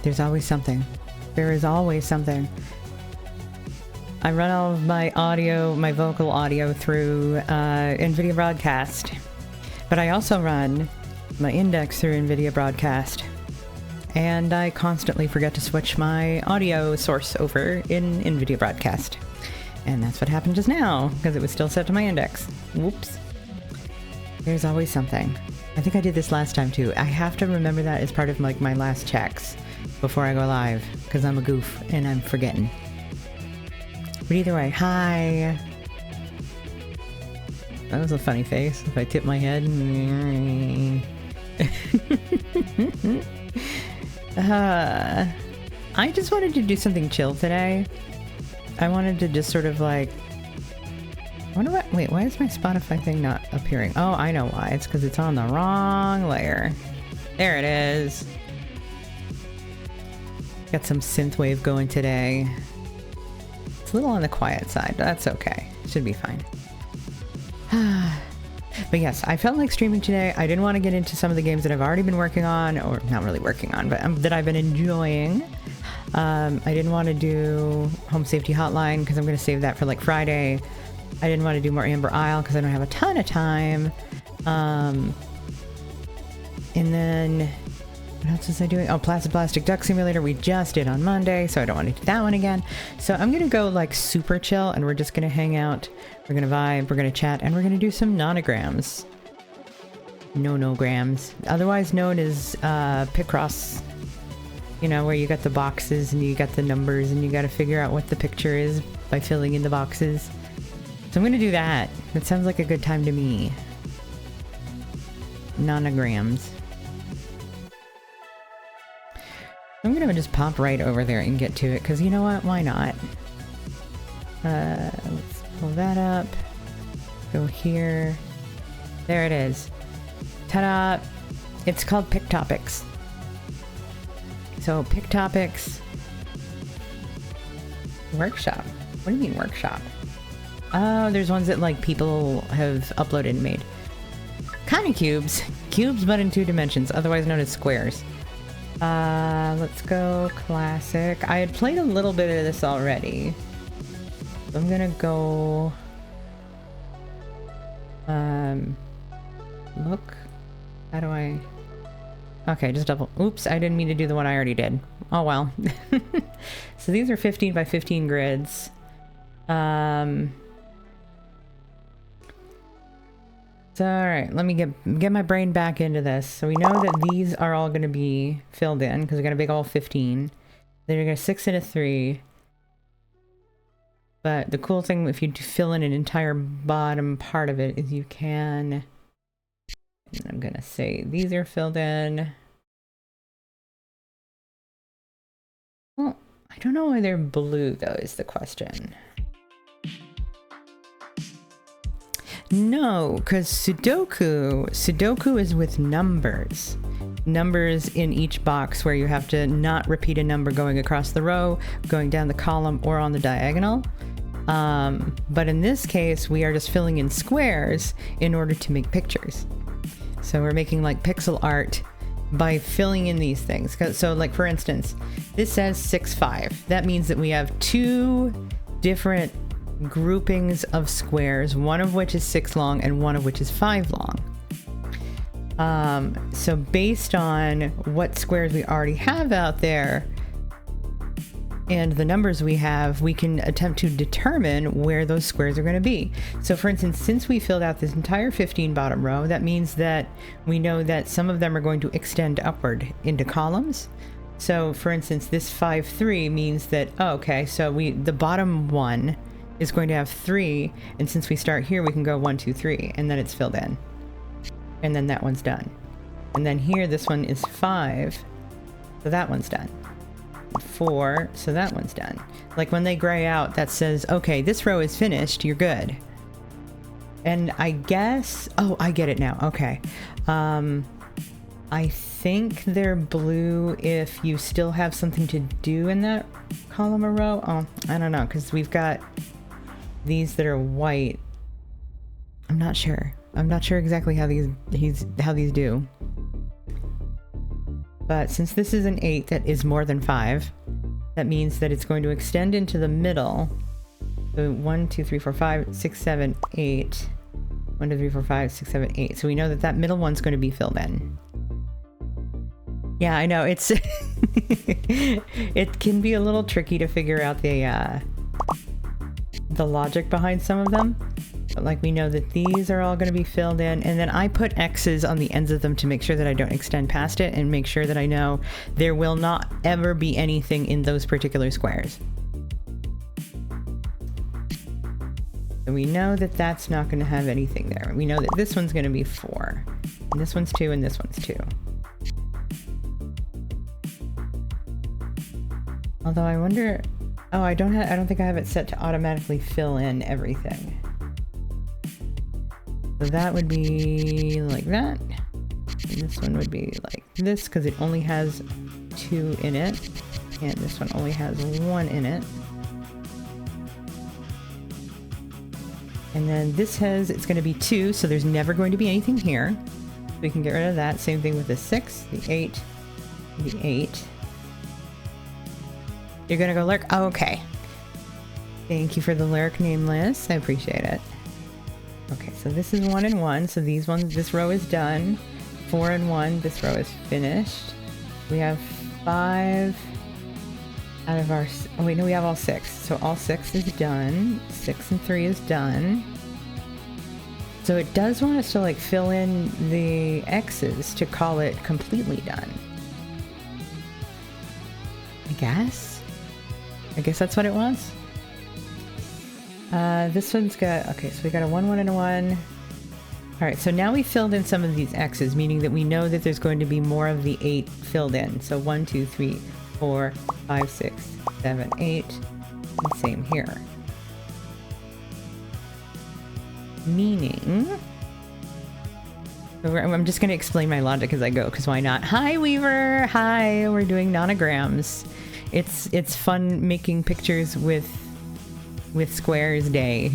There's always something. There is always something. I run all of my audio, my vocal audio through NVIDIA Broadcast. But I also run my index through NVIDIA Broadcast. And I constantly forget to switch my audio source over in NVIDIA Broadcast. And that's what happened just now, because it was still set to my index. Whoops. There's always something. I think I did this last time too. I have to remember that as part of like my last checks before I go live, because I'm a goof and I'm forgetting. But either way, hi! That was a funny face. If I tip my head. I just wanted to do something chill today. I wanted to just sort of like... Wait, why is my Spotify thing not appearing? Oh, I know why. It's because it's on the wrong layer. There it is. Got some synthwave going today. It's a little on the quiet side, but that's okay. Should be fine. But yes, I felt like streaming today. I didn't want to get into some of the games that I've already been working on, or not really working on, but that I've been enjoying. I didn't want to do Home Safety Hotline because I'm going to save that for like Friday. I didn't want to do more Amber Isle because I don't have a ton of time. And then... what else was I doing? Oh, Placid Plastic Duck Simulator we just did on Monday, so I don't want to do that one again. So I'm going to go like super chill, and we're just going to hang out. We're going to vibe, we're going to chat, and we're going to do some nonograms. No-no-grams. Otherwise known as Picross. You know, where you got the boxes, and you got the numbers, and you got to figure out what the picture is by filling in the boxes. So I'm going to do that. That sounds like a good time to me. Nonograms. I'm gonna just pop right over there and get to it, because you know what? Why not? Let's pull that up. Go here. There it is. Ta-da! It's called Pictopix. So, Pictopix... workshop. What do you mean workshop? Oh, there's ones that like people have uploaded and made. Kind of cubes. Cubes, but in 2 dimensions, otherwise known as squares. Let's go classic. I had played a little bit of this already. So I'm gonna go... look. How do I... okay, just double... oops, I didn't mean to do the one I already did. Oh well. So these are 15 by 15 grids. So, alright, let me get my brain back into this. So we know that these are all going to be filled in, because we got a big old 15. Then you're going to 6 and a 3. But the cool thing, if you fill in an entire bottom part of it, is you can... and I'm going to say these are filled in. Well, I don't know why they're blue, though, is the question. No, because Sudoku is with numbers. Numbers in each box where you have to not repeat a number going across the row, going down the column, or on the diagonal. But in this case, we are just filling in squares in order to make pictures. So we're making like pixel art by filling in these things. So like for instance, this says 6-5. That means that we have 2 different groupings of squares, one of which is 6 long and one of which is 5 long. So based on what squares we already have out there, and the numbers we have, we can attempt to determine where those squares are going to be. So for instance, since we filled out this entire 15 bottom row, that means that we know that some of them are going to extend upward into columns. So for instance, this 5, 3 means that, oh, okay, so the bottom one is going to have 3, and since we start here, we can go 1, 2, 3, and then it's filled in. And then that one's done. And then here, this one is 5, so that one's done. 4, so that one's done. Like when they gray out, that says, okay, this row is finished, you're good. And I guess, oh, I get it now. Okay. I think they're blue if you still have something to do in that column or row. Oh, I don't know, because we've got these that are white. I'm not sure. I'm not sure exactly how these do. But since this is an 8 that is more than 5, that means that it's going to extend into the middle. So 1, 2, 3, 4, 5, 6, 7, 8. 1, 2, 3, 4, 5, 6, 7, 8. So we know that that middle one's going to be filled in. Yeah, I know. It's it can be a little tricky to figure out the logic behind some of them. But like we know that these are all going to be filled in, and then I put X's on the ends of them to make sure that I don't extend past it and make sure that I know there will not ever be anything in those particular squares. So we know that that's not going to have anything there. We know that this one's going to be 4, and this one's 2, and this one's 2. Although I wonder, oh, I don't think I have it set to automatically fill in everything. So that would be like that. And this one would be like this because it only has 2 in it. And this one only has 1 in it. And then this has, it's going to be 2, so there's never going to be anything here. We can get rid of that. Same thing with the 6, the 8, the 8. You're going to go lurk? Oh, okay. Thank you for the lurk, Nameless. I appreciate it. Okay, so this is 1 and 1. So these ones, this row is done. 4 and 1, this row is finished. We have 5 out of our, oh wait, no, we have all 6. So all 6 is done. 6 and 3 is done. So it does want us to like fill in the X's to call it completely done. I guess that's what it wants. This one's got, okay, so we got a 1, 1, and a 1. All right, so now we filled in some of these X's, meaning that we know that there's going to be more of the 8 filled in. So 1, 2, 3, 4, 5, 6, 7, 8, and same here. Meaning, I'm just going to explain my logic as I go, because why not? Hi, Weaver! Hi, we're doing nonograms. It's fun making pictures with Squares Day.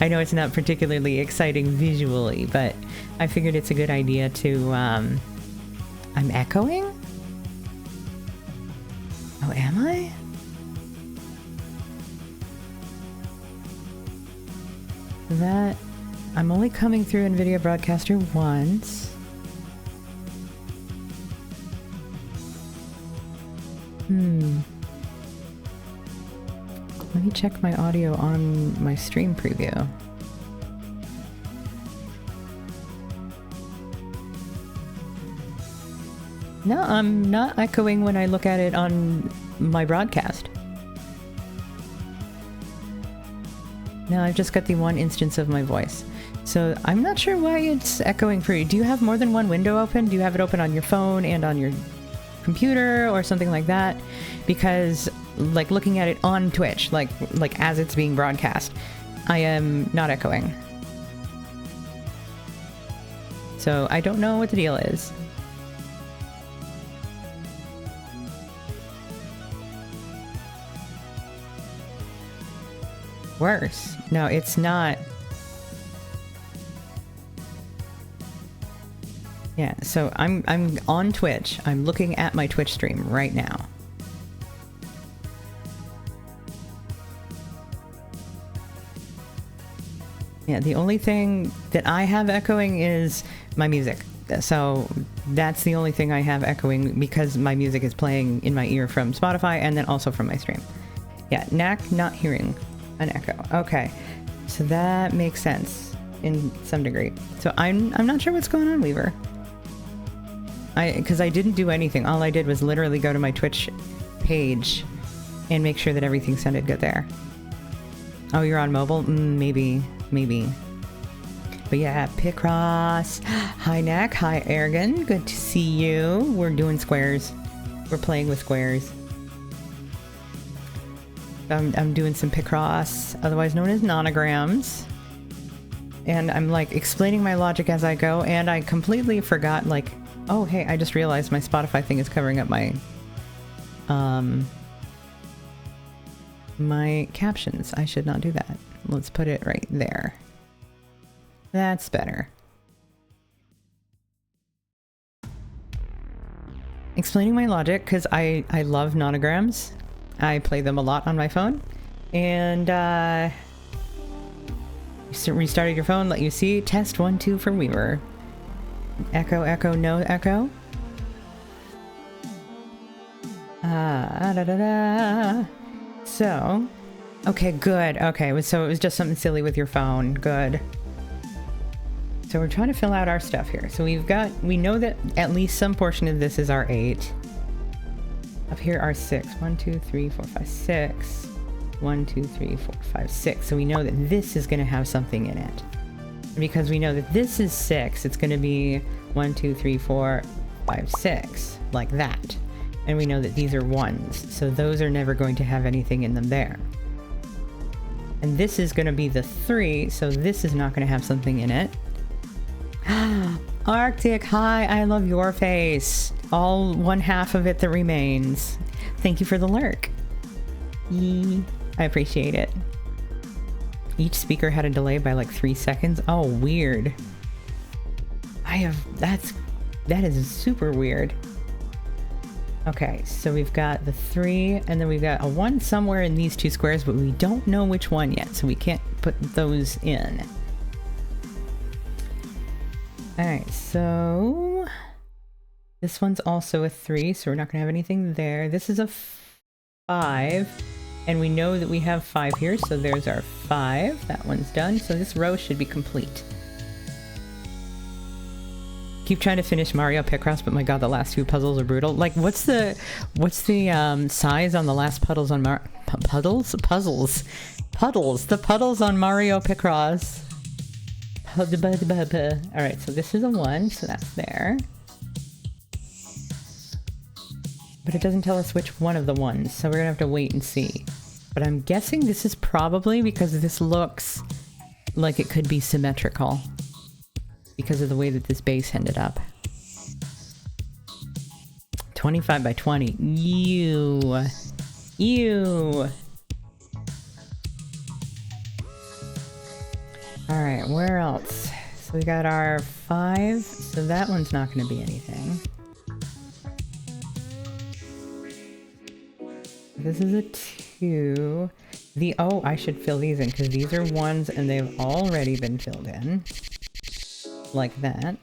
I know it's not particularly exciting visually, but I figured it's a good idea to, I'm echoing? Oh, am I? That, I'm only coming through NVIDIA Broadcaster once. Let me check my audio on my stream preview. No, I'm not echoing when I look at it on my broadcast. No, I've just got the one instance of my voice. So I'm not sure why it's echoing for you. Do you have more than one window open? Do you have it open on your phone and on your computer or something like that? Because like looking at it on Twitch, like as it's being broadcast, I am not echoing. So I don't know what the deal is. Worse. No, it's not. Yeah, so I'm on Twitch. I'm looking at my Twitch stream right now. Yeah, the only thing that I have echoing is my music. So that's the only thing I have echoing because my music is playing in my ear from Spotify and then also from my stream. Yeah, knack, not hearing an echo. Okay, so that makes sense in some degree. So I'm not sure what's going on, Weaver. Because I didn't do anything. All I did was literally go to my Twitch page and make sure that everything sounded good there. Oh, you're on mobile? Maybe. But yeah, Picross. Hi, Knack. Hi, Ergen. Good to see you. We're doing squares. We're playing with squares. I'm doing some Picross, otherwise known as nonograms. And I'm like explaining my logic as I go, and I completely forgot, like, oh hey, I just realized my Spotify thing is covering up my my captions. I should not do that. Let's put it right there. That's better. Explaining my logic, because I love nonograms. I play them a lot on my phone. And restarted your phone, let you see. Test 1, 2 for Weaver. Echo, echo, no echo. So, okay, good. Okay, so it was just something silly with your phone. Good. So we're trying to fill out our stuff here. So we know that at least some portion of this is our 8. Up here are 6. 1, 2, 3, 4, 5, 6. 1, 2, 3, 4, 5, 6. So we know that this is going to have something in it. Because we know that this is 6, it's going to be 1, 2, 3, 4, 5, 6. Like that. And we know that these are 1s. So those are never going to have anything in them there. And this is going to be the 3. So this is not going to have something in it. Arctic, hi, I love your face. All 1/2 of it that remains. Thank you for the lurk. Yee. I appreciate it. Each speaker had a delay by like 3 seconds. Oh, weird. That is super weird. Okay, so we've got the 3, and then we've got a 1 somewhere in these 2 squares, but we don't know which one yet, so we can't put those in. Alright, so this one's also a 3, so we're not going to have anything there. This is a 5, and we know that we have 5 here, so there's our 5. That one's done, so this row should be complete. Keep trying to finish Mario Picross, but my god, the last 2 puzzles are brutal. Like, what's the size on the last puddles on puddles? The puddles on Mario Picross. Alright, so this is a 1, so that's there. But it doesn't tell us which one of the ones, so we're gonna have to wait and see. But I'm guessing this is probably because this looks like it could be symmetrical. Because of the way that this base ended up. 25 by 20. Ew. Alright, where else? So we got our 5, so that one's not going to be anything. This is a 2. Oh, I should fill these in, because these are 1s and they've already been filled in. Like that.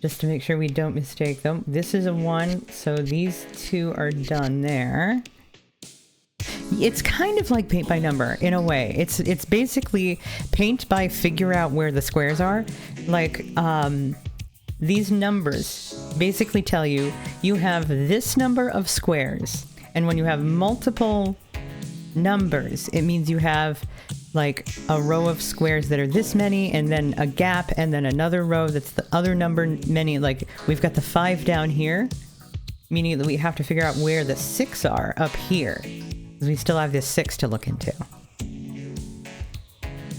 Just to make sure we don't mistake them. This is a 1, so these 2 are done there. It's kind of like paint by number in a way. It's basically paint by figure out where the squares are. Like these numbers basically tell you you have this number of squares, and when you have multiple numbers, it means you have like a row of squares that are this many, and then a gap, and then another row that's the other number many. Like we've got the 5 down here, meaning that we have to figure out where the 6 are up here. We still have this 6 to look into.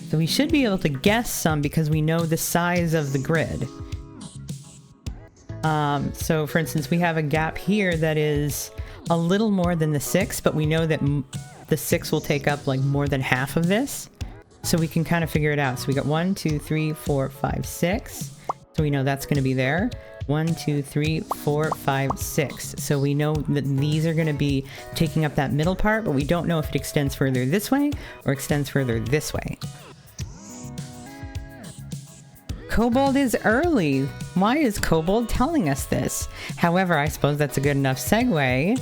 So we should be able to guess some because we know the size of the grid. So for instance, we have a gap here that is a little more than the 6, but we know that the 6 will take up like more than half of this. So we can kind of figure it out. So we got 1, 2, 3, 4, 5, 6. So we know that's going to be there. 1, 2, 3, 4, 5, 6. So we know that these are going to be taking up that middle part, but we don't know if it extends further this way or extends further this way. Kobold is early. Why is Kobold telling us this? However, I suppose that's a good enough segue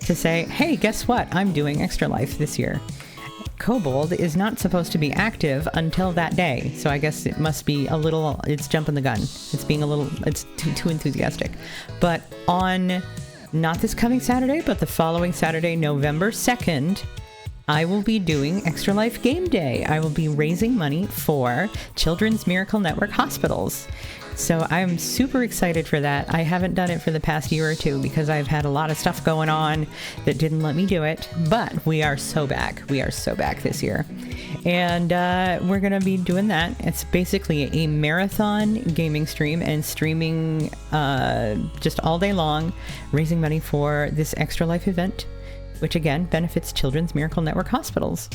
to say, hey, guess what? I'm doing Extra Life this year. Kobold is not supposed to be active until that day. So I guess it must be a little, it's jumping the gun. It's being a little, it's too enthusiastic. But on, not this coming Saturday, but the following Saturday, November 2nd, I will be doing Extra Life Game Day. I will be raising money for Children's Miracle Network hospitals. So I'm super excited for that. I haven't done it for the past year or two because I've had a lot of stuff going on that didn't let me do it. But we are so back. We are so back this year. And we're going to be doing that. It's basically a marathon gaming stream and streaming just all day long, raising money for this Extra Life event, which again benefits Children's Miracle Network hospitals.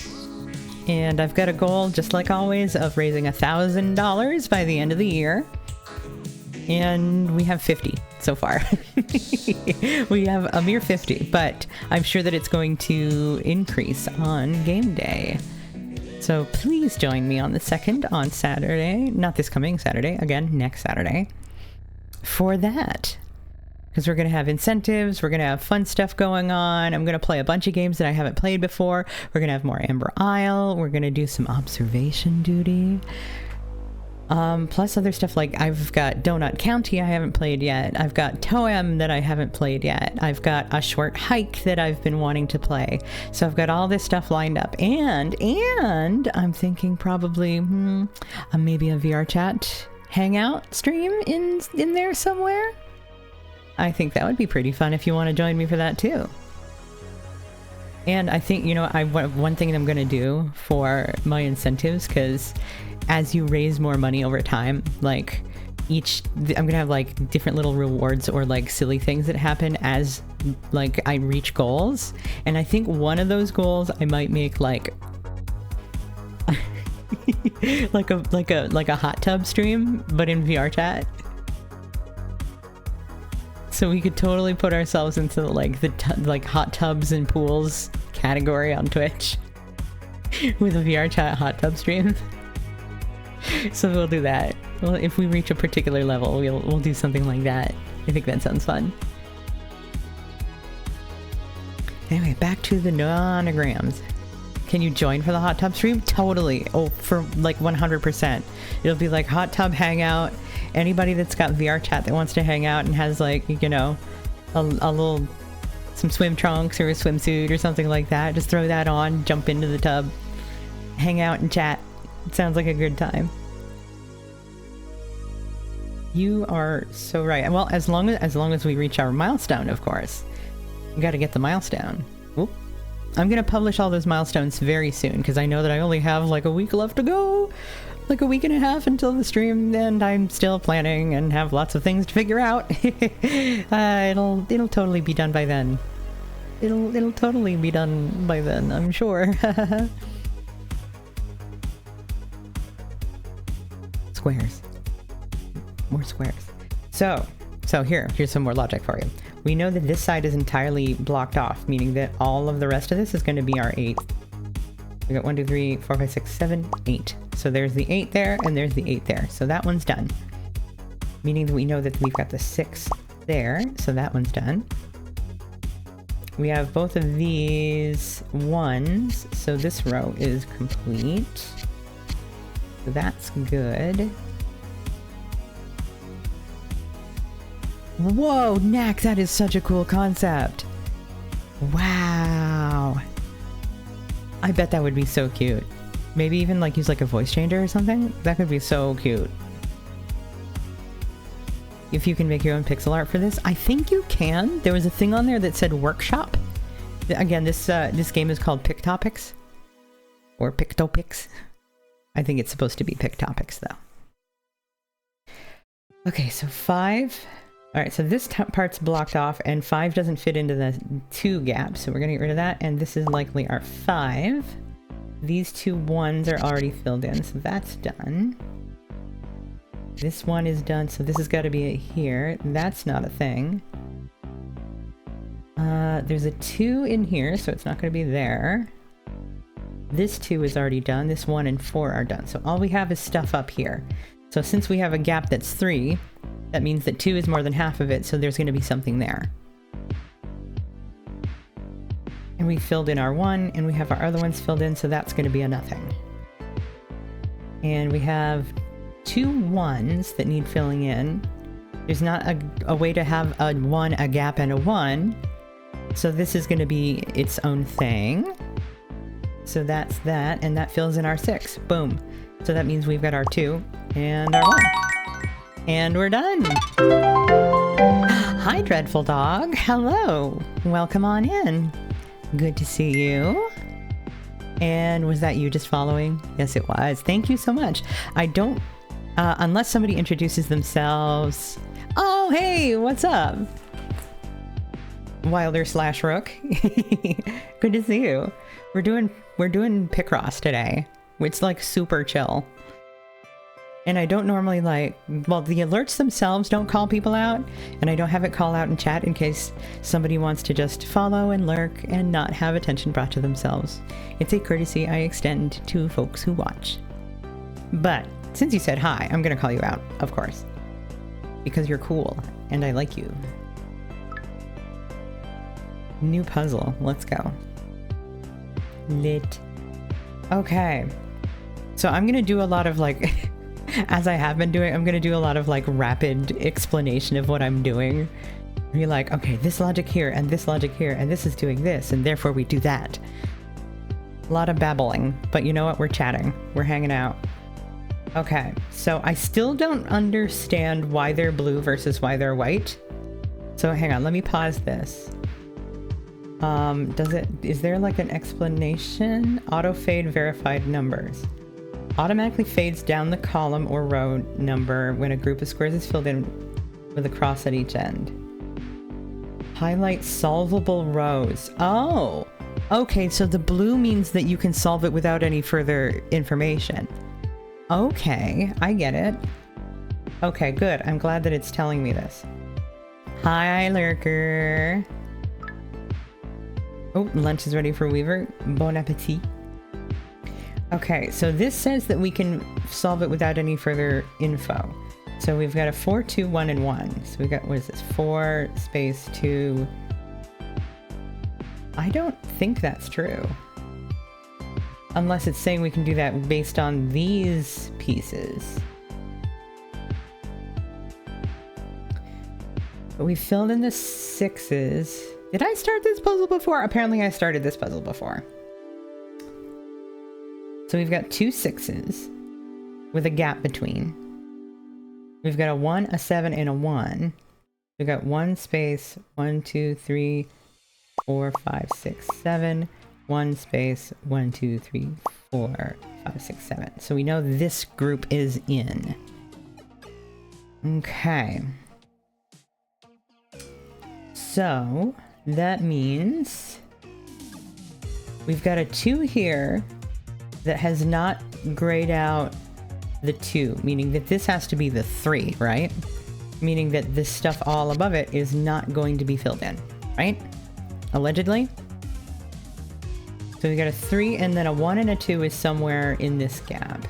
And I've got a goal, just like always, of raising $1,000 by the end of the year. And we have 50 so far. We have a mere 50, but I'm sure that it's going to increase on game day. So please join me on the 2nd on Saturday, not this coming Saturday, again, next Saturday, for that. Because we're going to have incentives, we're going to have fun stuff going on, I'm going to play a bunch of games that I haven't played before, we're going to have more Amber Isle, we're going to do some observation duty. Plus other stuff like I've got Donut County I haven't played yet. I've got Toem that I haven't played yet. I've got a short hike that I've been wanting to play. So I've got all this stuff lined up. And I'm thinking probably maybe a VR chat hangout stream in there somewhere. I think that would be pretty fun if you want to join me for that too. And I think, you know, one thing I'm going to do for my incentives, because as you raise more money over time, like I'm going to have like different little rewards or like silly things that happen as like I reach goals. And I think one of those goals I might make like like a hot tub stream, but in VR chat. So we could totally put ourselves into like the hot tubs and pools category on Twitch with a VR chat hot tub stream. So we'll do that. Well, if we reach a particular level, we'll do something like that. I think that sounds fun. Anyway, back to the nanograms. Can you join for the hot tub stream? Totally. Oh, for like 100%. It'll be like hot tub hangout. Anybody that's got VR chat that wants to hang out and has like, you know, some swim trunks or a swimsuit or something like that, just throw that on, jump into the tub, hang out and chat. It sounds like a good time. You are so right. Well, as long as we reach our milestone, of course. We got to get the milestone. Oop. I'm going to publish all those milestones very soon because I know that I only have like a week left to go. Like a week and a half until the stream, and I'm still planning and have lots of things to figure out. It'll totally be done by then. It'll totally be done by then, I'm sure. Squares. More squares. So here's some more logic for you. We know that this side is entirely blocked off, meaning that all of the rest of this is going to be our 8. We got 1, 2, 3, 4, 5, 6, 7, 8. So there's the 8 there, and there's the 8 there. So that one's done. Meaning that we know that we've got the 6 there, so that one's done. We have both of these 1s, so this row is complete. So that's good. Whoa, Knack, that is such a cool concept. Wow. I bet that would be so cute. Maybe even like use like a voice changer or something? That could be so cute. If you can make your own pixel art for this, I think you can. There was a thing on there that said workshop. Again, this game is called Pictopix. Or Pictopix. I think it's supposed to be Pictopix though. Okay, so 5. Alright, so this part's blocked off and 5 doesn't fit into the 2 gap, so we're gonna get rid of that, and this is likely our 5. These 2 1s are already filled in, so that's done. This one is done, so this has got to be it here. That's not a thing. There's a 2 in here, so it's not going to be there. This 2 is already done. This 1 and 4 are done. So all we have is stuff up here. So since we have a gap that's 3, that means that 2 is more than half of it, so there's going to be something there. And we filled in our 1, and we have our other ones filled in, so that's going to be a nothing. And we have 2 1s that need filling in. There's not a way to have a 1, a gap, and a 1. So this is going to be its own thing. So that's that, and that fills in our 6. Boom. So that means we've got our 2 and our 1. And we're done. Hi, Dreadful Dog. Hello. Welcome on in. Good to see you. And was that you just following? Yes, it was. Thank you so much. I don't... unless somebody introduces themselves... Oh, hey, what's up? Wilder/Rook. Good to see you. We're doing Picross today. It's like super chill. And I don't normally like... Well, the alerts themselves don't call people out, and I don't have it call out in chat in case somebody wants to just follow and lurk and not have attention brought to themselves. It's a courtesy I extend to folks who watch. But since you said hi, I'm gonna call you out, of course. Because you're cool, and I like you. New puzzle. Let's go. Lit. Okay. So I'm gonna do a lot of like... as I have been doing, I'm gonna do a lot of like rapid explanation of what I'm doing. Be like, okay, this logic here, and this logic here, and this is doing this, and therefore we do that. A lot of babbling, but you know what? We're chatting. We're hanging out. Okay, so I still don't understand why they're blue versus why they're white. So hang on, let me pause this. Is there like an explanation? Auto fade verified numbers. Automatically fades down the column or row number when a group of squares is filled in with a cross at each end. Highlight solvable rows. Oh, okay, so the blue means that you can solve it without any further information. Okay, I get it. Okay, good. I'm glad that it's telling me this. Hi, Lurker. Oh, lunch is ready for Weaver. Bon appetit. Okay, so this says that we can solve it without any further info. So we've got a 4, 2, 1, and 1. So we've got, what is this? 4 space 2. I don't think that's true. Unless it's saying we can do that based on these pieces. But we filled in the 6s. Did I start this puzzle before? Apparently I started this puzzle before. So we've got 2 6s with a gap between. We've got a 1, a 7, and a 1. We've got 1 space, 1, 2, 3, 4, 5, 6, 7. 1 space, 1, 2, 3, 4, 5, 6, 7. So we know this group is in. Okay. So that means we've got a 2 here that has not grayed out the 2, meaning that this has to be the 3, right? Meaning that this stuff all above it is not going to be filled in, right? Allegedly. So we got a 3 and then a 1 and a 2 is somewhere in this gap.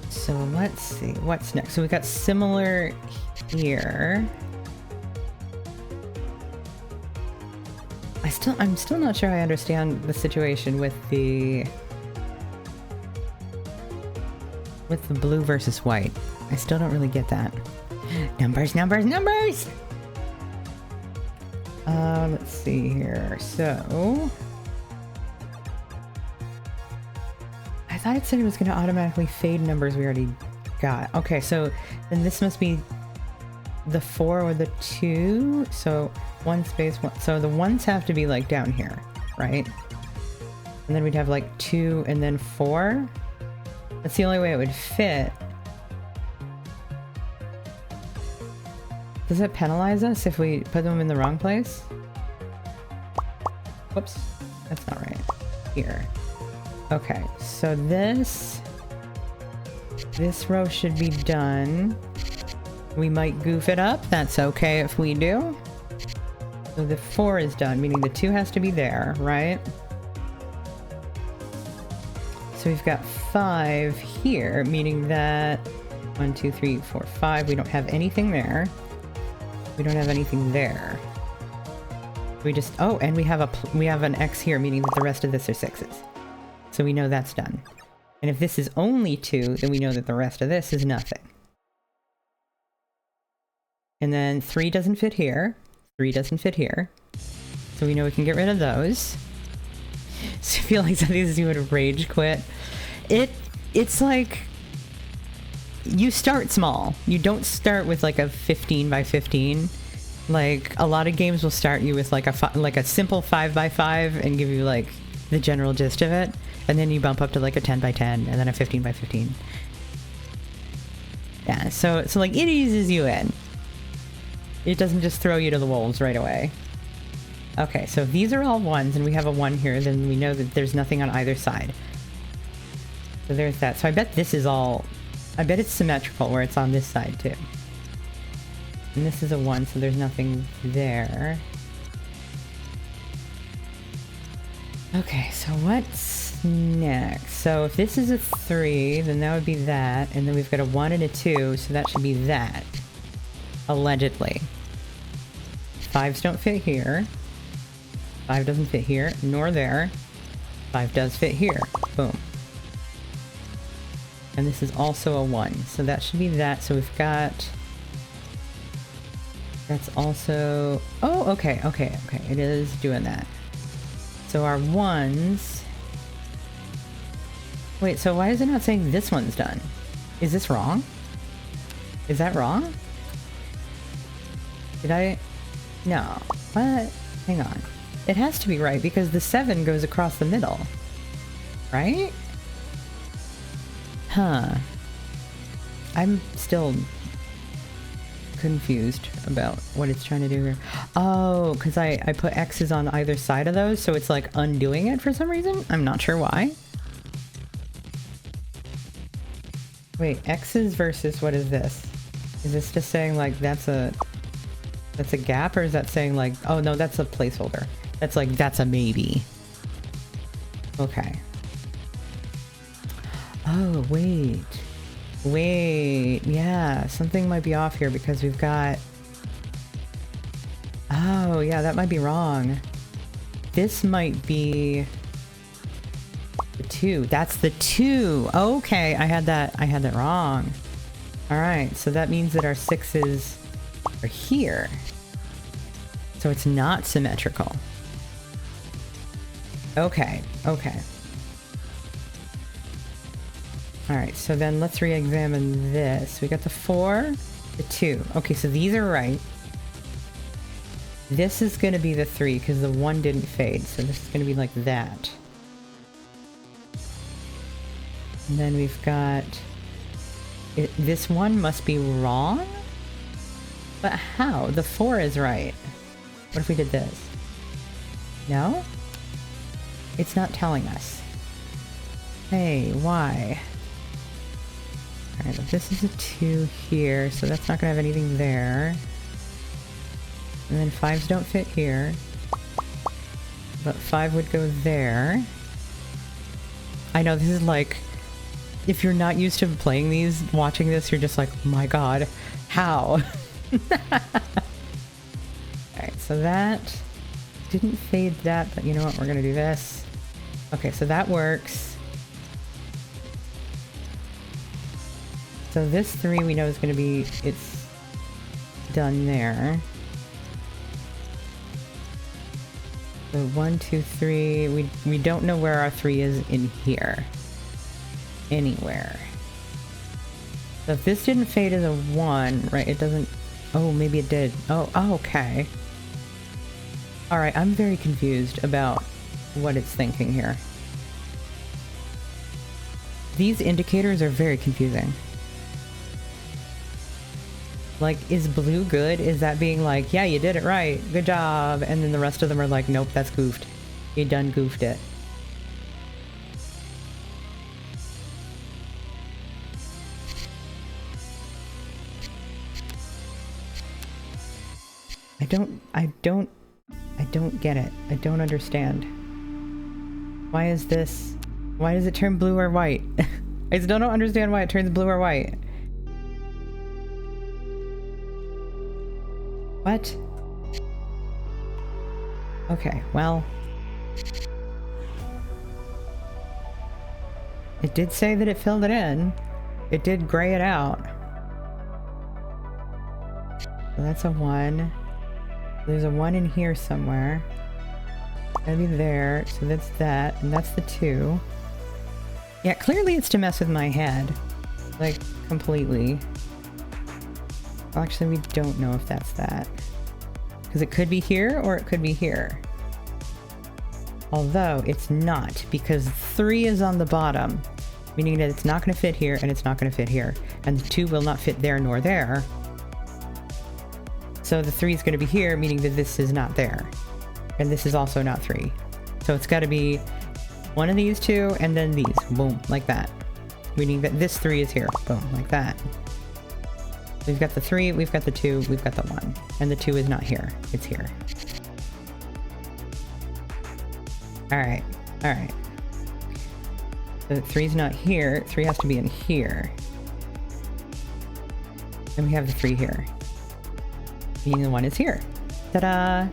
So let's see, what's next? So we got similar here. I'm still not sure I understand the situation with the blue versus white. I still don't really get that. Numbers, numbers, numbers! Let's see here. So I thought it said it was going to automatically fade numbers we already got. Okay, so then this must be the 4 or the 2. So 1 space 1. So the 1s have to be like down here, right? And then we'd have like 2 and then 4. That's the only way it would fit. Does it penalize us if we put them in the wrong place? Whoops, that's not right. Here. Okay, so this row should be done. We might goof it up. That's okay if we do. So the 4 is done, meaning the 2 has to be there, right? So we've got 5 here, meaning that 1, 2, 3, 4, 5. We don't have anything there. We don't have anything there. We just, oh, and we have an X here, meaning that the rest of this are 6s. So we know that's done. And if this is only 2, then we know that the rest of this is nothing. And then 3 doesn't fit here. 3 doesn't fit here. So we know we can get rid of those. So I feel like some of these you would rage quit. It's like you start small. You don't start with like a 15 by 15. Like a lot of games will start you with like a simple 5 by 5 and give you like the general gist of it, and then you bump up to like a 10 by 10 and then a 15 by 15. Yeah, so like it eases you in. It doesn't just throw you to the wolves right away. Okay, so if these are all 1s and we have a 1 here, then we know that there's nothing on either side. So there's that. So I bet this is all... I bet it's symmetrical where it's on this side too. And this is a 1, so there's nothing there. Okay, so what's next? So if this is a 3, then that would be that. And then we've got a 1 and a 2, so that should be that. Allegedly. 5s don't fit here. 5 doesn't fit here, nor there. 5 does fit here. Boom. And this is also a 1. So that should be that. So we've got... That's also... Oh, okay. It is doing that. So our 1s... Wait, so why is it not saying this one's done? Is this wrong? Is that wrong? Did I... No. What? Hang on. It has to be right because the 7 goes across the middle. Right? Huh. I'm still confused about what it's trying to do here. Oh, because I put X's on either side of those, so it's like undoing it for some reason? I'm not sure why. Wait, X's versus what is this? Is this just saying like that's a gap, or is that saying like, oh no, that's a placeholder. That's like, that's a maybe. Okay. Oh, wait. Yeah, something might be off here because we've got... Oh, yeah, that might be wrong. This might be... the 2. That's the 2. Okay, I had that wrong. Alright, so that means that our 6s are here. So it's not symmetrical. Okay. Alright, so then let's re-examine this. We got the 4, the 2. Okay, so these are right. This is going to be the 3 because the 1 didn't fade, so this is going to be like that. And then we've got... this 1 must be wrong? But how? The 4 is right. What if we did this? No? It's not telling us. Hey, why? Alright, this is a 2 here, so that's not going to have anything there. And then 5s don't fit here. But 5 would go there. I know, this is like... If you're not used to playing these, watching this, you're just like, oh my god, how? Alright, so that didn't fade that, but you know what, we're gonna do this. Okay, so that works. So this 3 we know is gonna be, it's done there. So 1, 2, 3, we don't know where our 3 is in here. Anywhere. So if this didn't fade as a 1, right, it doesn't... Oh, maybe it did. Oh, okay. Alright, I'm very confused about what it's thinking here. These indicators are very confusing. Like, is blue good? Is that being like, yeah, you did it right, good job, and then the rest of them are like, nope, that's goofed. You done goofed it. I don't get it. I don't understand. Why is this Why does it turn blue or white? I still don't understand why it turns blue or white. What? Okay, well. It did say that it filled it in. It did gray it out. So that's a 1. There's a 1 in here somewhere. Gotta be there. So that's that. And that's the 2. Yeah, clearly it's to mess with my head. Like, completely. Well, actually, we don't know if that's that. Because it could be here or it could be here. Although, it's not. Because 3 is on the bottom. Meaning that it's not going to fit here and it's not going to fit here. And the 2 will not fit there nor there. So the 3 is going to be here, meaning that this is not there. And this is also not 3. So it's got to be one of these two and then these. Boom, like that. Meaning that this 3 is here. Boom, like that. We've got the 3, we've got the 2, we've got the 1. And the 2 is not here. It's here. Alright, alright. So 3 is not here. 3 has to be in here. And we have the 3 here. Meaning the 1 is here. Ta-da!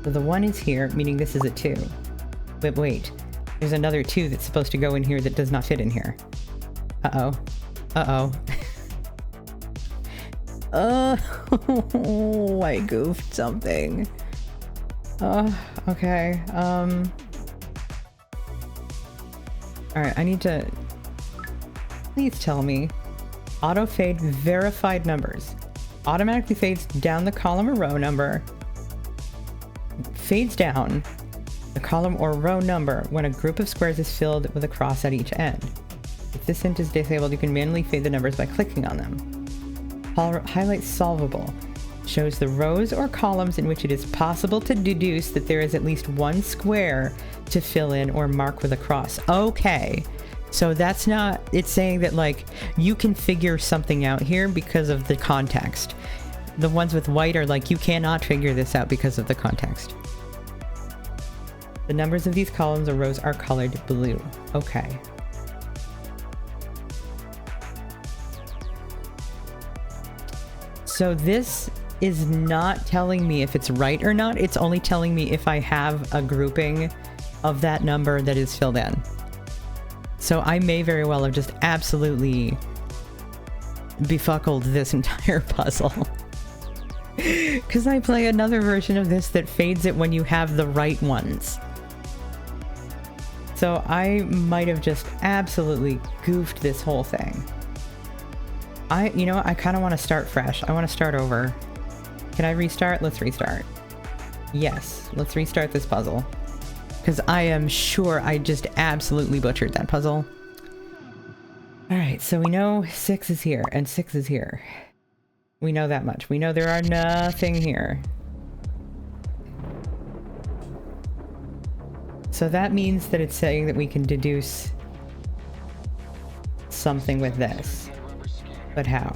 So the 1 is here, meaning this is a 2. But wait, there's another 2 that's supposed to go in here that does not fit in here. Uh-oh. Uh-oh. Oh, I goofed something. Okay. Alright, I need to... Please tell me. Auto fade verified numbers. Automatically fades down the column or row number. Fades down the column or row number when a group of squares is filled with a cross at each end. If this hint is disabled, you can manually fade the numbers by clicking on them. Highlight solvable. Shows the rows or columns in which it is possible to deduce that there is at least one square to fill in or mark with a cross. Okay. So that's not, it's saying that like you can figure something out here because of the context. The ones with white are like, you cannot figure this out because of the context. The numbers of these columns or rows are colored blue. Okay. So this is not telling me if it's right or not. It's only telling me if I have a grouping of that number that is filled in. So I may very well have just absolutely befuckled this entire puzzle. Because I play another version of this that fades it when you have the right ones. So I might have just absolutely goofed this whole thing. You know what? I kind of want to start fresh. I want to start over. Can I restart? Let's restart. Yes, let's restart this puzzle. Because I am sure I just absolutely butchered that puzzle. Alright, so we know 6 is here, and 6 is here. We know that much. We know there are nothing here. So that means that it's saying that we can deduce something with this. But how?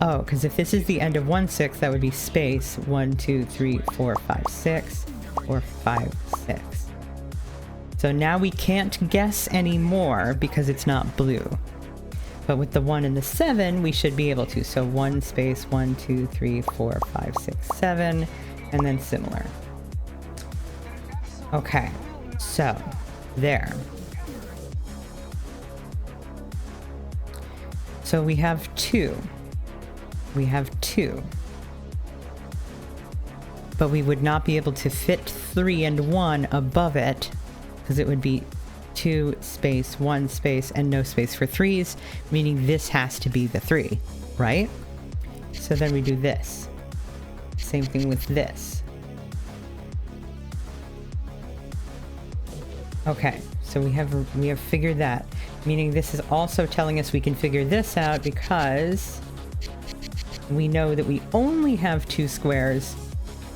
Oh, because if this is the end of 1, 6, that would be space 1, 2, 3, 4, 5, 6. Or 5, 6. So now we can't guess anymore because it's not blue. But with the 1 and the 7, we should be able to. So 1 space 1, 2, 3, 4, 5, 6, 7, and then similar. Okay, so there. So we have 2. We have 2. But we would not be able to fit 3 and 1 above it because it would be 2 space 1 space and no space for 3s, meaning this has to be the 3, right? So then we do this. Same thing with this. Okay, so we have figured that, meaning this is also telling us we can figure this out because we know that we only have 2 squares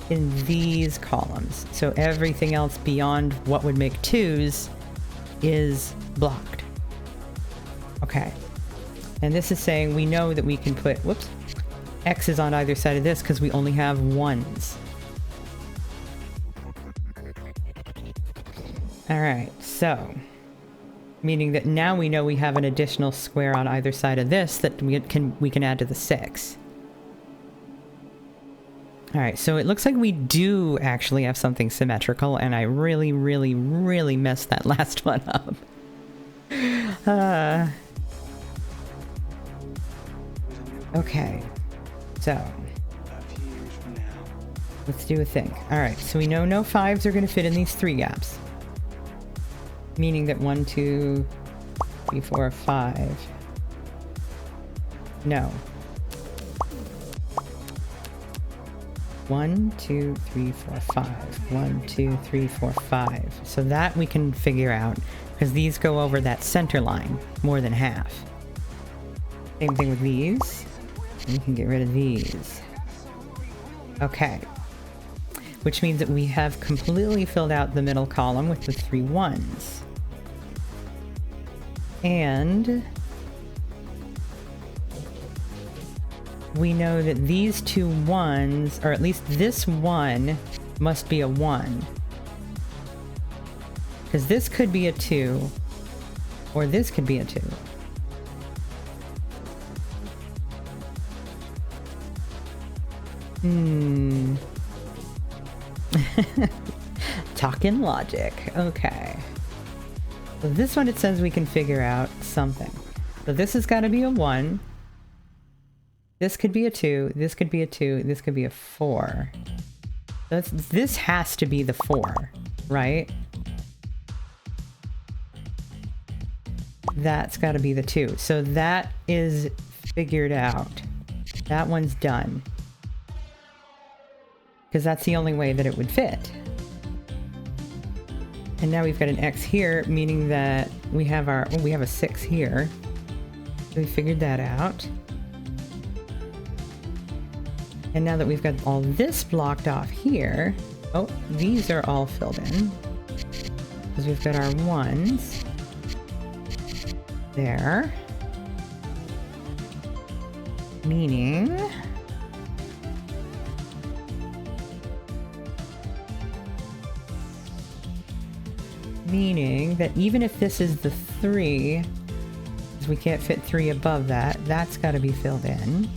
in these columns. So everything else beyond what would make 2s is blocked. Okay. And this is saying we know that we can put, whoops, X's on either side of this because we only have 1s. All right, so meaning that now we know we have an additional square on either side of this that we can add to the 6. All right, so it looks like we do actually have something symmetrical, and I really, really, really messed that last one up. Okay, so let's do a thing. All right, so we know no 5s are going to fit in these 3 gaps. Meaning that 1, 2, 3, 4, 5. No. 1, 2, 3, 4, 5. 1, 2, 3, 4, 5. So that we can figure out because these go over that center line more than half. Same thing with these. We can get rid of these. Okay. Which means that we have completely filled out the middle column with the 3 1s. And we know that these 2 1s, or at least this 1, must be a 1. Because this could be a 2, or this could be a 2. Talking logic. Okay. So this one, it says we can figure out something. So this has got to be a 1. This could be a 2. This could be a 2. This could be a 4. This has to be the 4, right? That's got to be the 2. So that is figured out. That one's done. Because that's the only way that it would fit. And now we've got an X here, meaning that we have we have a 6 here. So we figured that out. And now that we've got all this blocked off here, oh, these are all filled in. Because we've got our 1s there. Meaning that even if this is the 3, because we can't fit 3 above that, that's got to be filled in.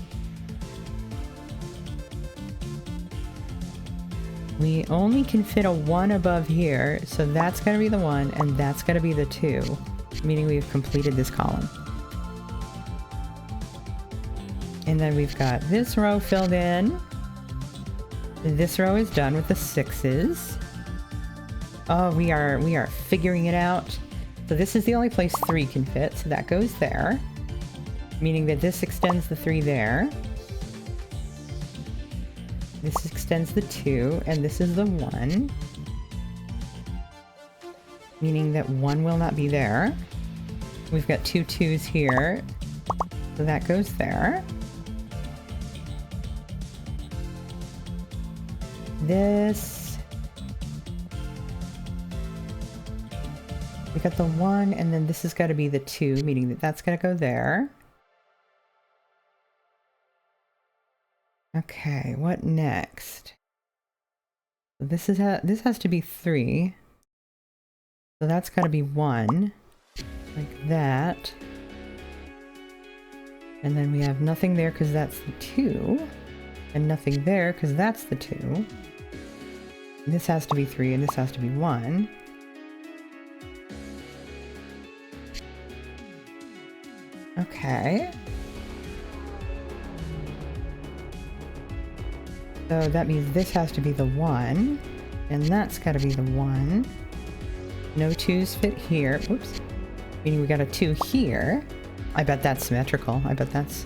We only can fit a 1 above here, so that's got to be the 1, and that's got to be the 2, meaning we've completed this column. And then we've got this row filled in. This row is done with the 6s. Oh, we are figuring it out. So this is the only place 3 can fit, so that goes there. Meaning that this extends the 3 there. This extends the 2, and this is the 1. Meaning that 1 will not be there. We've got 2 2s here, so that goes there. This... we got the 1, and then this has got to be the 2, meaning that that's got to go there. Okay, what next? This has to be 3. So that's got to be 1. Like that. And then we have nothing there because that's the 2. And nothing there because that's the 2. And this has to be 3, and this has to be 1. Okay. So that means this has to be the 1, and that's got to be the 1. No 2s fit here. Whoops. Meaning we got a 2 here. I bet that's symmetrical. I bet that's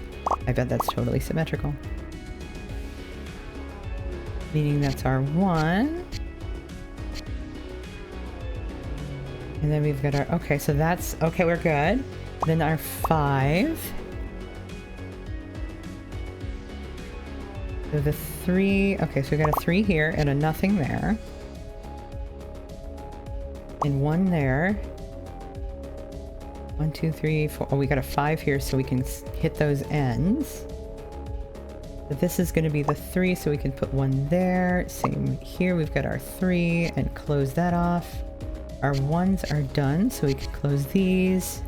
totally symmetrical. Meaning that's our 1. And then we've got our... okay, so that's... okay, we're good. Then our 5. So the 3... okay, so we got a 3 here and a nothing there. And 1 there. 1, 2, 3, 4... oh, we got a 5 here so we can hit those ends. But this is going to be the 3, so we can put 1 there. Same here, we've got our 3 and close that off. Our ones are done, so we can close these.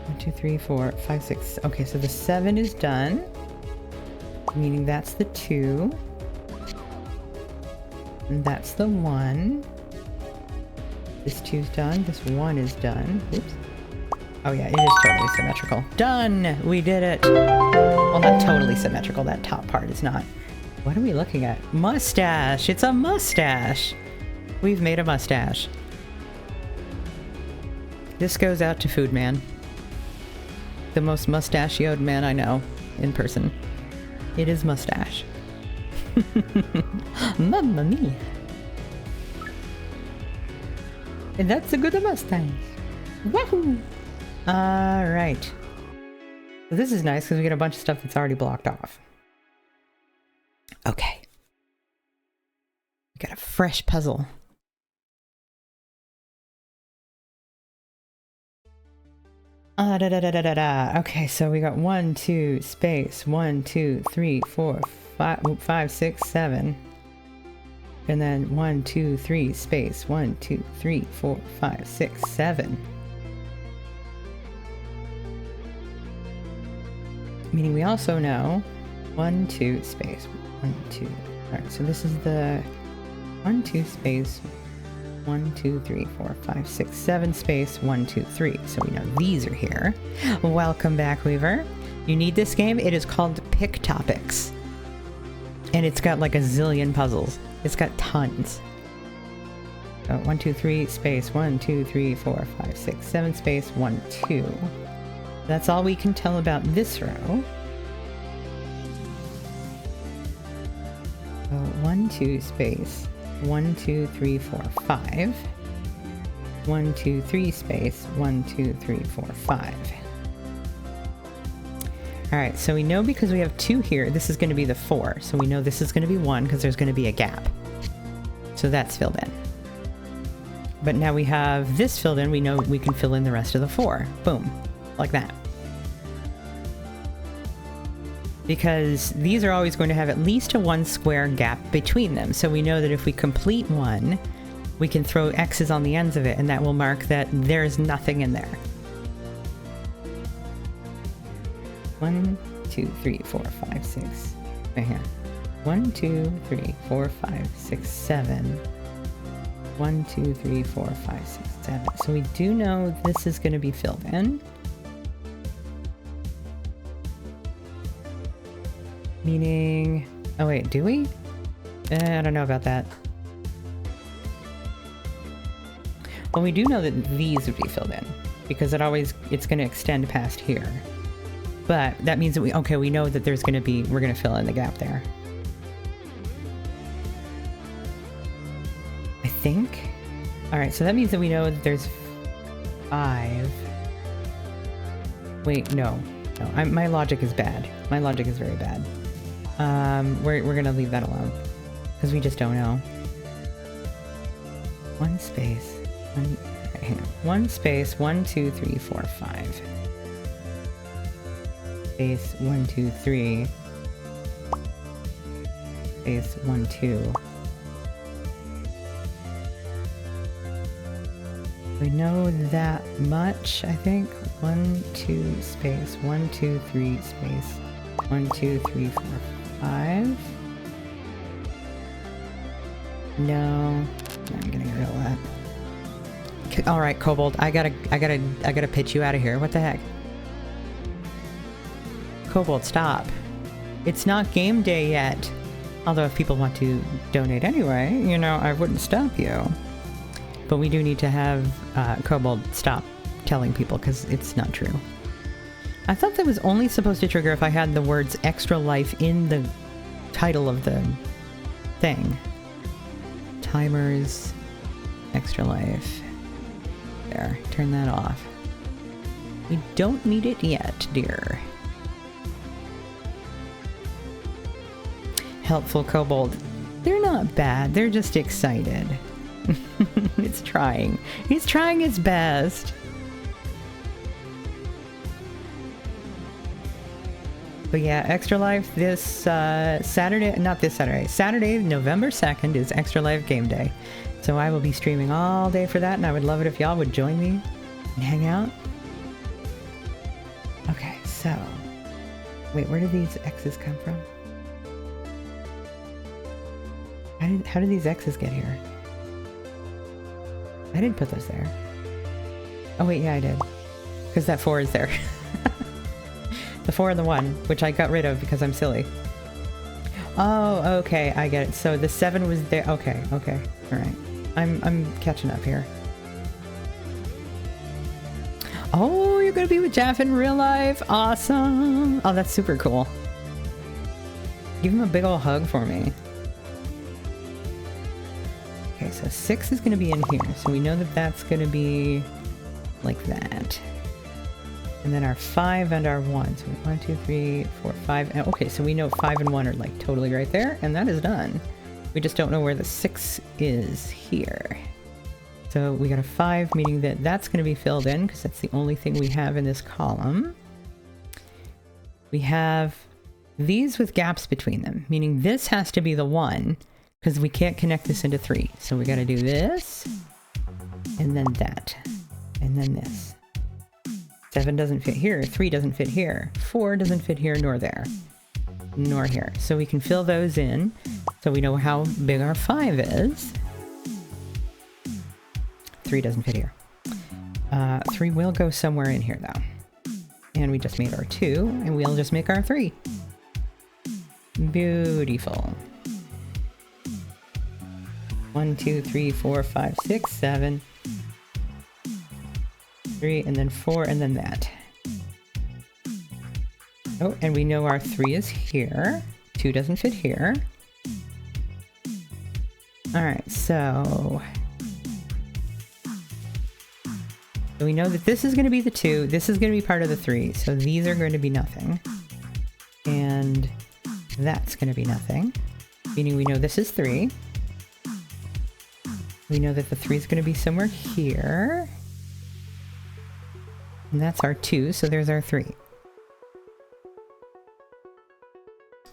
1, 2, 3, 4, 5, 6. Okay, so the 7 is done, meaning that's the 2. And that's the 1. This 2's done. This 1 is done. Oops. Oh yeah, it is totally symmetrical. Done! We did it! Well, not totally symmetrical. That top part is not. What are we looking at? Mustache! It's a mustache! We've made a mustache. This goes out to Food Man. The most mustachioed man I know in person. It is Mustache. Mamma mia! And that's a good mustache. Wahoo! Alright. So this is nice because we get a bunch of stuff that's already blocked off. Okay. We got a fresh puzzle. Okay, so we got 1, 2, space, 1, 2, 3, 4, 5, 6, 7. And then 1, 2, 3, space, 1, 2, 3, 4, 5, 6, 7. Meaning we also know 1, 2, space, 1, 2. Alright, so this is the 1, 2, space, 1, 2, 3, 4, 5, 6, 7, space, 1, 2, 3. So we know these are here. Welcome back, Weaver. You need this game. It is called Pictopix. And it's got like a zillion puzzles. It's got tons. So 1, 2, 3, space, 1, 2, 3, 4, 5, 6, 7, space, 1, 2. That's all we can tell about this row. So 1, 2, space, 1, 2, 3, 4, 5. 1, 2, 3, space, 1, 2, 3, 4, 5. Alright, so we know because we have 2 here, this is going to be the 4. So we know this is going to be 1 because there's going to be a gap. So that's filled in. But now we have this filled in, we know we can fill in the rest of the 4. Boom. Like that. Because these are always going to have at least a 1 square gap between them. So we know that if we complete one, we can throw X's on the ends of it, and that will mark that there's nothing in there. 1, 2, 3, 4, 5, 6. Right here. 1, 2, 3, 4, 5, 6, 7. 1, 2, 3, 4, 5, 6, 7. So we do know this is going to be filled in. Meaning... Oh wait, do we? I don't know about that. Well, we do know that these would be filled in. Because it's going to extend past here. But that means that we know that there's going to be... We're going to fill in the gap there. I think. Alright, so that means that we know that there's 5. Wait, no. No, my logic is bad. My logic is very bad. We're gonna leave that alone. Because we just don't know. 1 space. Right, hang on. 1 space, 1, 2, 3, 4, 5. Space, 1, 2, 3. Space, 1, 2. We know that much, I think. 1, 2, space, 1, 2, 3, space, 1, 2, 3, 4, 5. No, I'm gonna get rid of that. All right, Kobold, I gotta pitch you out of here. What the heck? Kobold, stop. It's not game day yet. Although if people want to donate anyway, you know, I wouldn't stop you. But we do need to have Kobold stop telling people because it's not true. I thought that was only supposed to trigger if I had the words extra life in the title of the thing. Timers, extra life. There, turn that off. We don't need it yet, dear. Helpful Kobold. They're not bad, they're just excited. It's trying. He's trying his best. But yeah, Extra Life this Saturday, not this Saturday, Saturday, November 2nd is Extra Life game day. So I will be streaming all day for that, and I would love it if y'all would join me and hang out. Okay, so, wait, where did these X's come from? How did these X's get here? I didn't put those there. Oh wait, yeah I did. Because that 4 is there. The 4 and the 1, which I got rid of because I'm silly. Oh, okay, I get it. So the 7 was there. Okay, okay, all right. I'm catching up here. Oh, you're gonna be with Jaff in real life. Awesome. Oh, that's super cool. Give him a big ol' hug for me. Okay, so 6 is gonna be in here. So we know that that's gonna be like that. And then our 5 and our 1. So 1, 2, 3, 4, 5. And okay, so we know 5 and 1 are like totally right there, and that is done. We just don't know where the 6 is here. So we got a 5, meaning that that's going to be filled in because that's the only thing we have in this column. We have these with gaps between them, meaning this has to be the 1 because we can't connect this into 3. So we got to do this, and then that, and then this. 7 doesn't fit here, 3 doesn't fit here, 4 doesn't fit here nor there, nor here. So we can fill those in so we know how big our 5 is. 3 doesn't fit here. 3 will go somewhere in here though. And we just made our 2, and we'll just make our 3. Beautiful. 1, 2, 3, 4, 5, 6, 7. 3, and then 4, and then that. Oh, and we know our 3 is here. 2 doesn't fit here. Alright, so we know that this is going to be the 2. This is going to be part of the 3. So these are going to be nothing. And that's going to be nothing. Meaning we know this is 3. We know that the 3 is going to be somewhere here. And that's our 2, so there's our 3.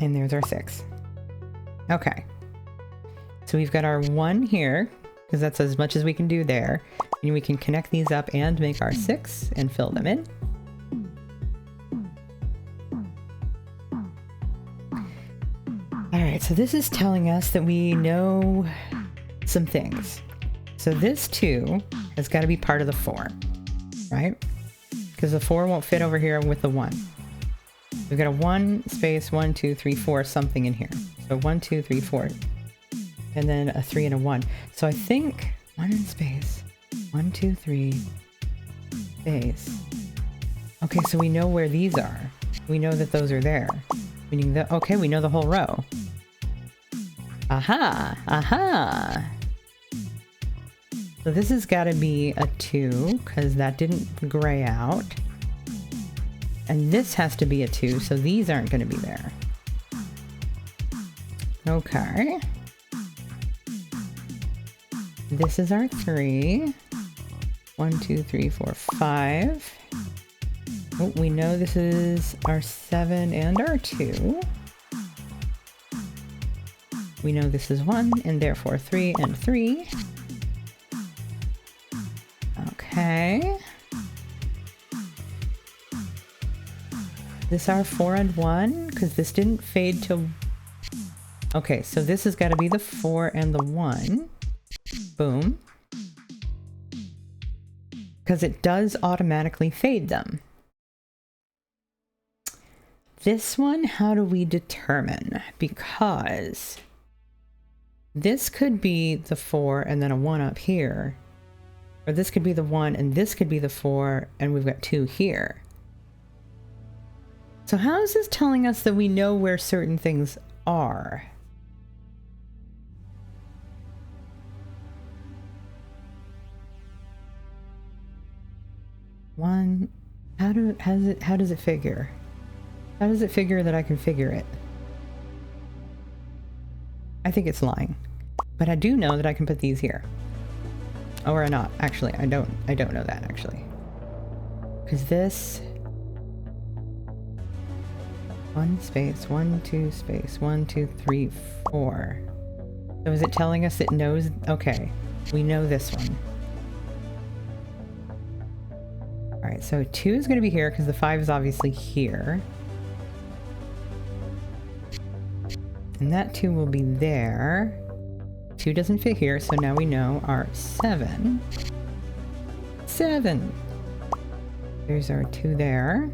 And there's our 6. Okay. So we've got our 1 here, because that's as much as we can do there. And we can connect these up and make our 6 and fill them in. Alright, so this is telling us that we know some things. So this 2 has got to be part of the 4, right? Because the 4 won't fit over here with the 1. We've got a 1 space 1, 2, 3, 4 something in here. So 1, 2, 3, 4. And then a 3 and a 1. So I think 1 in space. 1, 2, 3 space. Okay, so we know where these are. We know that those are there. Meaning that, okay, we know the whole row. Aha! Aha! So this has got to be a 2, because that didn't gray out. And this has to be a 2, so these aren't going to be there. Okay. This is our 3. 1, 2, 3, 4, 5. Oh, we know this is our 7 and our 2. We know this is 1, and therefore 3 and 3. Okay. This our 4 and 1, because this didn't fade to... Okay, so this has got to be the 4 and the 1. Boom. Because it does automatically fade them. This one, how do we determine? Because this could be the 4 and then a 1 up here. Or this could be the 1 and this could be the 4 and we've got 2 here. So how is this telling us that we know where certain things are? One, how does it figure? How does it figure that I can figure it? I think it's lying. But I do know that I can put these here. Or not. Actually, I don't know that actually. Because this... 1 space, 1, 2 space, 1, 2, 3, 4. So is it telling us it knows? Okay, we know this one. Alright, so 2 is going to be here because the 5 is obviously here. And that 2 will be there. 2 doesn't fit here, so now we know our 7. 7! There's our 2 there.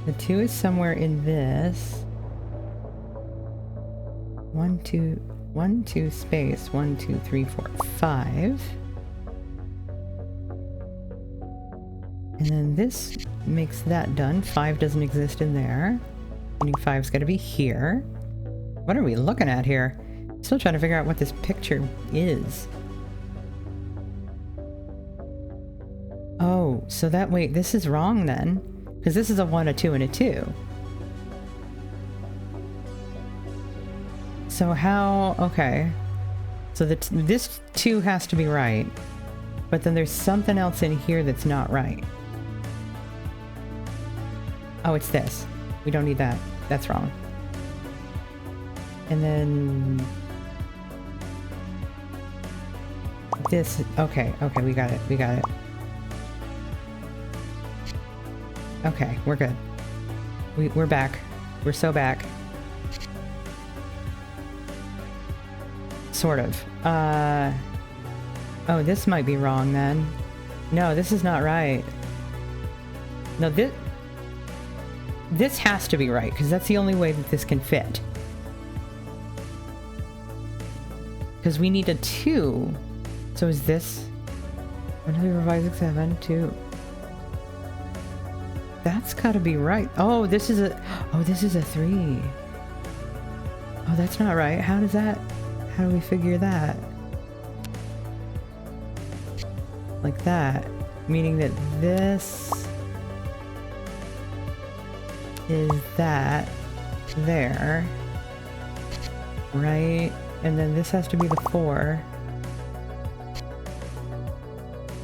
The 2 is somewhere in this. 1, 2 space, 1, 2, 3, 4, 5. And then this makes that done. 5 doesn't exist in there. Meaning 5's gotta be here. What are we looking at here? Still trying to figure out what this picture is. Oh, so that, wait, this is wrong then. Because this is a 1, a 2, and a 2. So how, okay. So this 2 has to be right. But then there's something else in here that's not right. Oh, it's this. We don't need that. That's wrong. And then this, okay, we got it, Okay, we're good. We're back. We're so back. Sort of. Oh, this might be wrong then. No, this is not right. No, this has to be right, because that's the only way that this can fit. Because we need a 2. So is this... 1, 2, 5, 6, 7, 2. That's gotta be right. Oh, this is a... Oh, this is a 3. Oh, that's not right. How does that... How do we figure that? Like that. Meaning that this... is that there, right? And then this has to be the 4.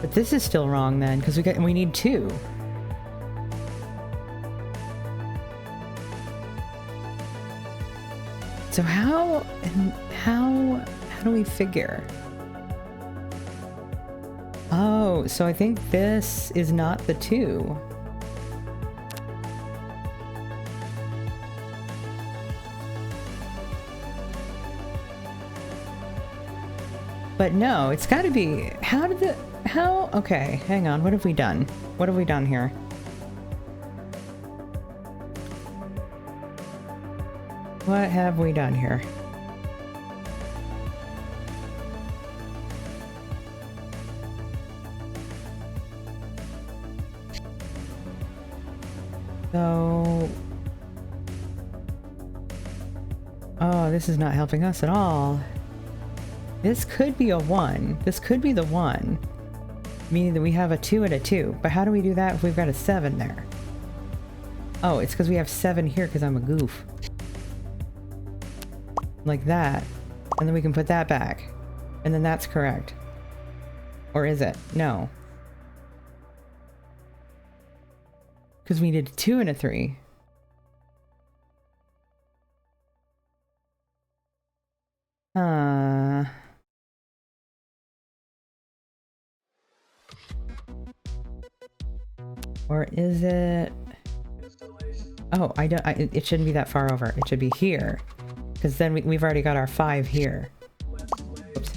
But this is still wrong then, because we need 2. So how do we figure? Oh, so I think this is not the 2. But no, it's gotta be... Okay, hang on, what have we done? What have we done here? What have we done here? So... Oh, this is not helping us at all. This could be a 1. This could be the 1. Meaning that we have a 2 and a 2. But how do we do that if we've got a 7 there? Oh, it's because we have 7 here because I'm a goof. Like that. And then we can put that back. And then that's correct. Or is it? No. Because we did a 2 and a 3. Or is it... Oh, it shouldn't be that far over. It should be here. Because then we've already got our 5 here. Oops.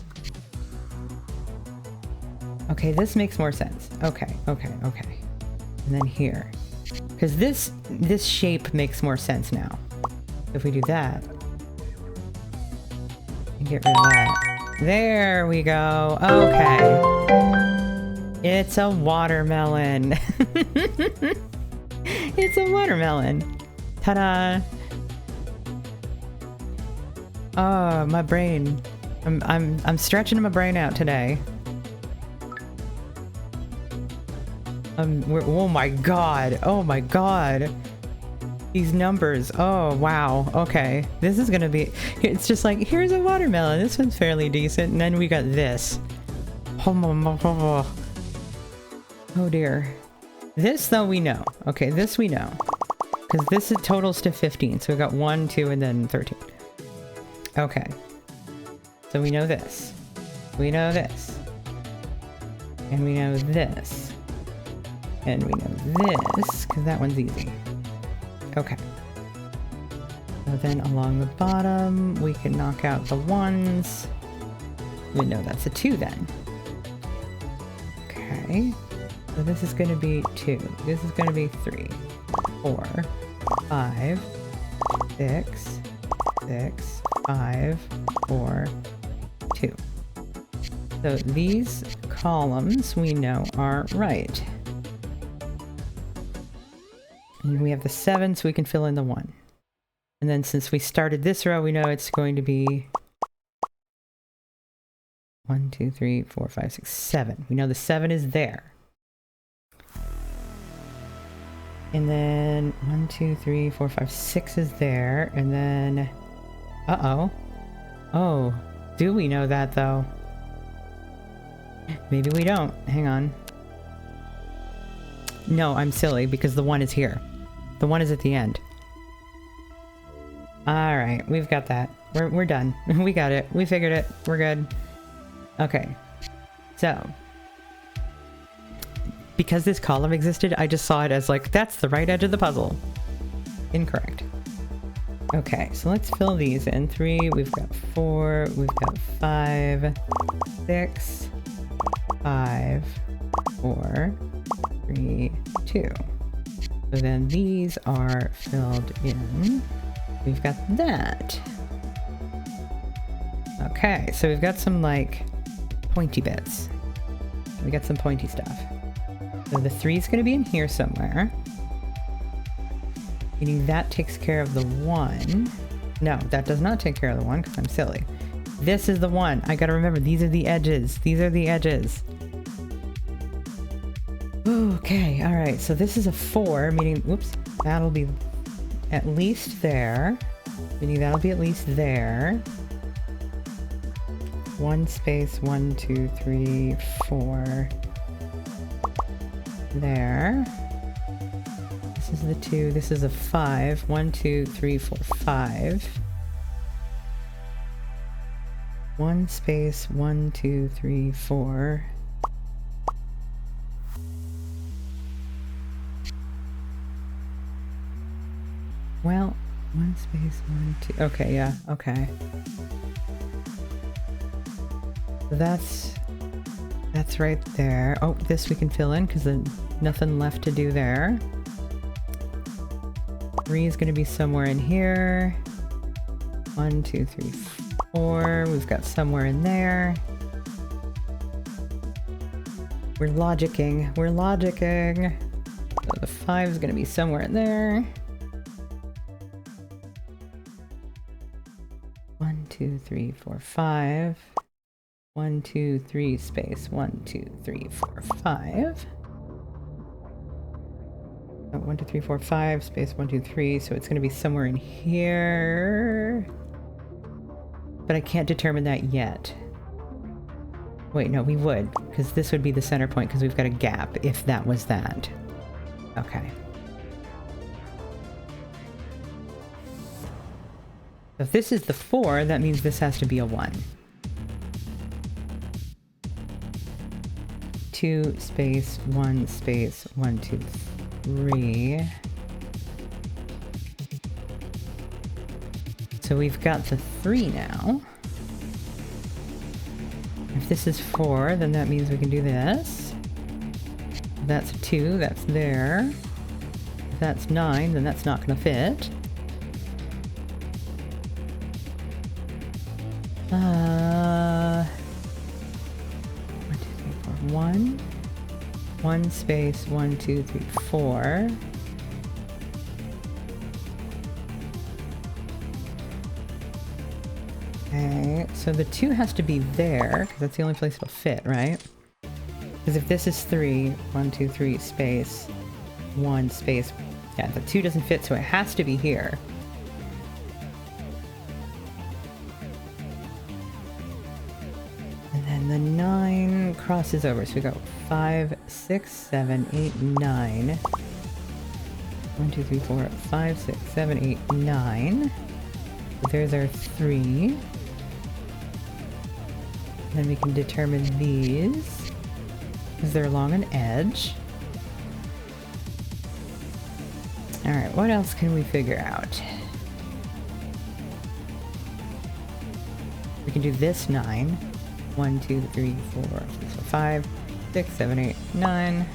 Okay, this makes more sense. Okay. And then here. Because this shape makes more sense now. If we do that. And get rid of that. There we go. Okay. It's a watermelon. It's a watermelon. Ta-da! Oh, my brain. I'm stretching my brain out today. Oh my god. Oh my god. These numbers. Oh, wow. Okay. This is gonna be... It's just like, here's a watermelon. This one's fairly decent. And then we got this. Oh dear. This, though, we know. Okay, this we know. Because this is totals to 15. So we got 1, 2, and then 13. Okay. So we know this. We know this. And we know this. And we know this, because that one's easy. Okay. So then along the bottom, we can knock out the 1s. We know that's a 2 then. Okay. So this is going to be 2. This is going to be 3, 4, 5, 6, 6, 5, 4, 2. So these columns we know are right. And we have the 7, so we can fill in the 1. And then since we started this row, we know it's going to be 1, 2, 3, 4, 5, 6, 7. We know the 7 is there. And then 1, 2, 3, 4, 5, 6 is there. And then... Uh-oh. Oh, do we know that, though? Maybe we don't. Hang on. No, I'm silly, because the 1 is here. The 1 is at the end. Alright, we've got that. We're done. We got it. We figured it. We're good. Okay. So... because this column existed, I just saw it as like, that's the right edge of the puzzle. Incorrect. Okay, so let's fill these in. 3, we've got 4, we've got 5, 6, 5, 4, 3, 2. So then these are filled in. We've got that. Okay, so we've got some like pointy bits. We got some pointy stuff. So the 3 is going to be in here somewhere. Meaning that takes care of the 1. No, that does not take care of the 1 because I'm silly. This is the 1. I gotta remember, these are the edges. These are the edges. Okay, alright. So this is a 4, meaning, whoops, that'll be at least there. Meaning that'll be at least there. 1 space, 1, 2, 3, 4. There. This is the 2. This is a 5. 1, 2, 3, 4, 5. 1 space, 1, 2, 3, 4. Well, 1 space, 1, 2. Okay, yeah, okay. So that's right there. Oh, this we can fill in because there's nothing left to do there. 3 is going to be somewhere in here. 1, 2, 3, 4. We've got somewhere in there. We're logicking. We're logicking. So the 5 is going to be somewhere in there. 1, 2, 3, 4, 5. 1, 2, 3, space, 1, 2, 3, 4, 5. 1, 2, 3, 4, 5, space, 1, 2, 3. So it's going to be somewhere in here. But I can't determine that yet. Wait, no, we would. Because this would be the center point because we've got a gap if that was that. Okay. So if this is the 4, that means this has to be a 1. 2 space 1 space 1 2 3. So we've got the 3 now. If this is 4, then that means we can do this. That's 2, that's there. If that's 9, then that's not going to fit. 1 space 1 2 3 4. Okay, so the 2 has to be there because that's the only place it'll fit, right? Because if this is 3, 1 2 3 space 1 space, yeah, the 2 doesn't fit, so it has to be here. And then the 9 one crosses over. So we go 5, 6, 7, 8, 9. 1, 2, 3, 4, 5, 6, 7, 8, 9. So there's our 3. Then we can determine these, because they're along an edge. Alright, what else can we figure out? We can do this 9. 1, 2, 3, 4, 5, 6, 7, 8, 9.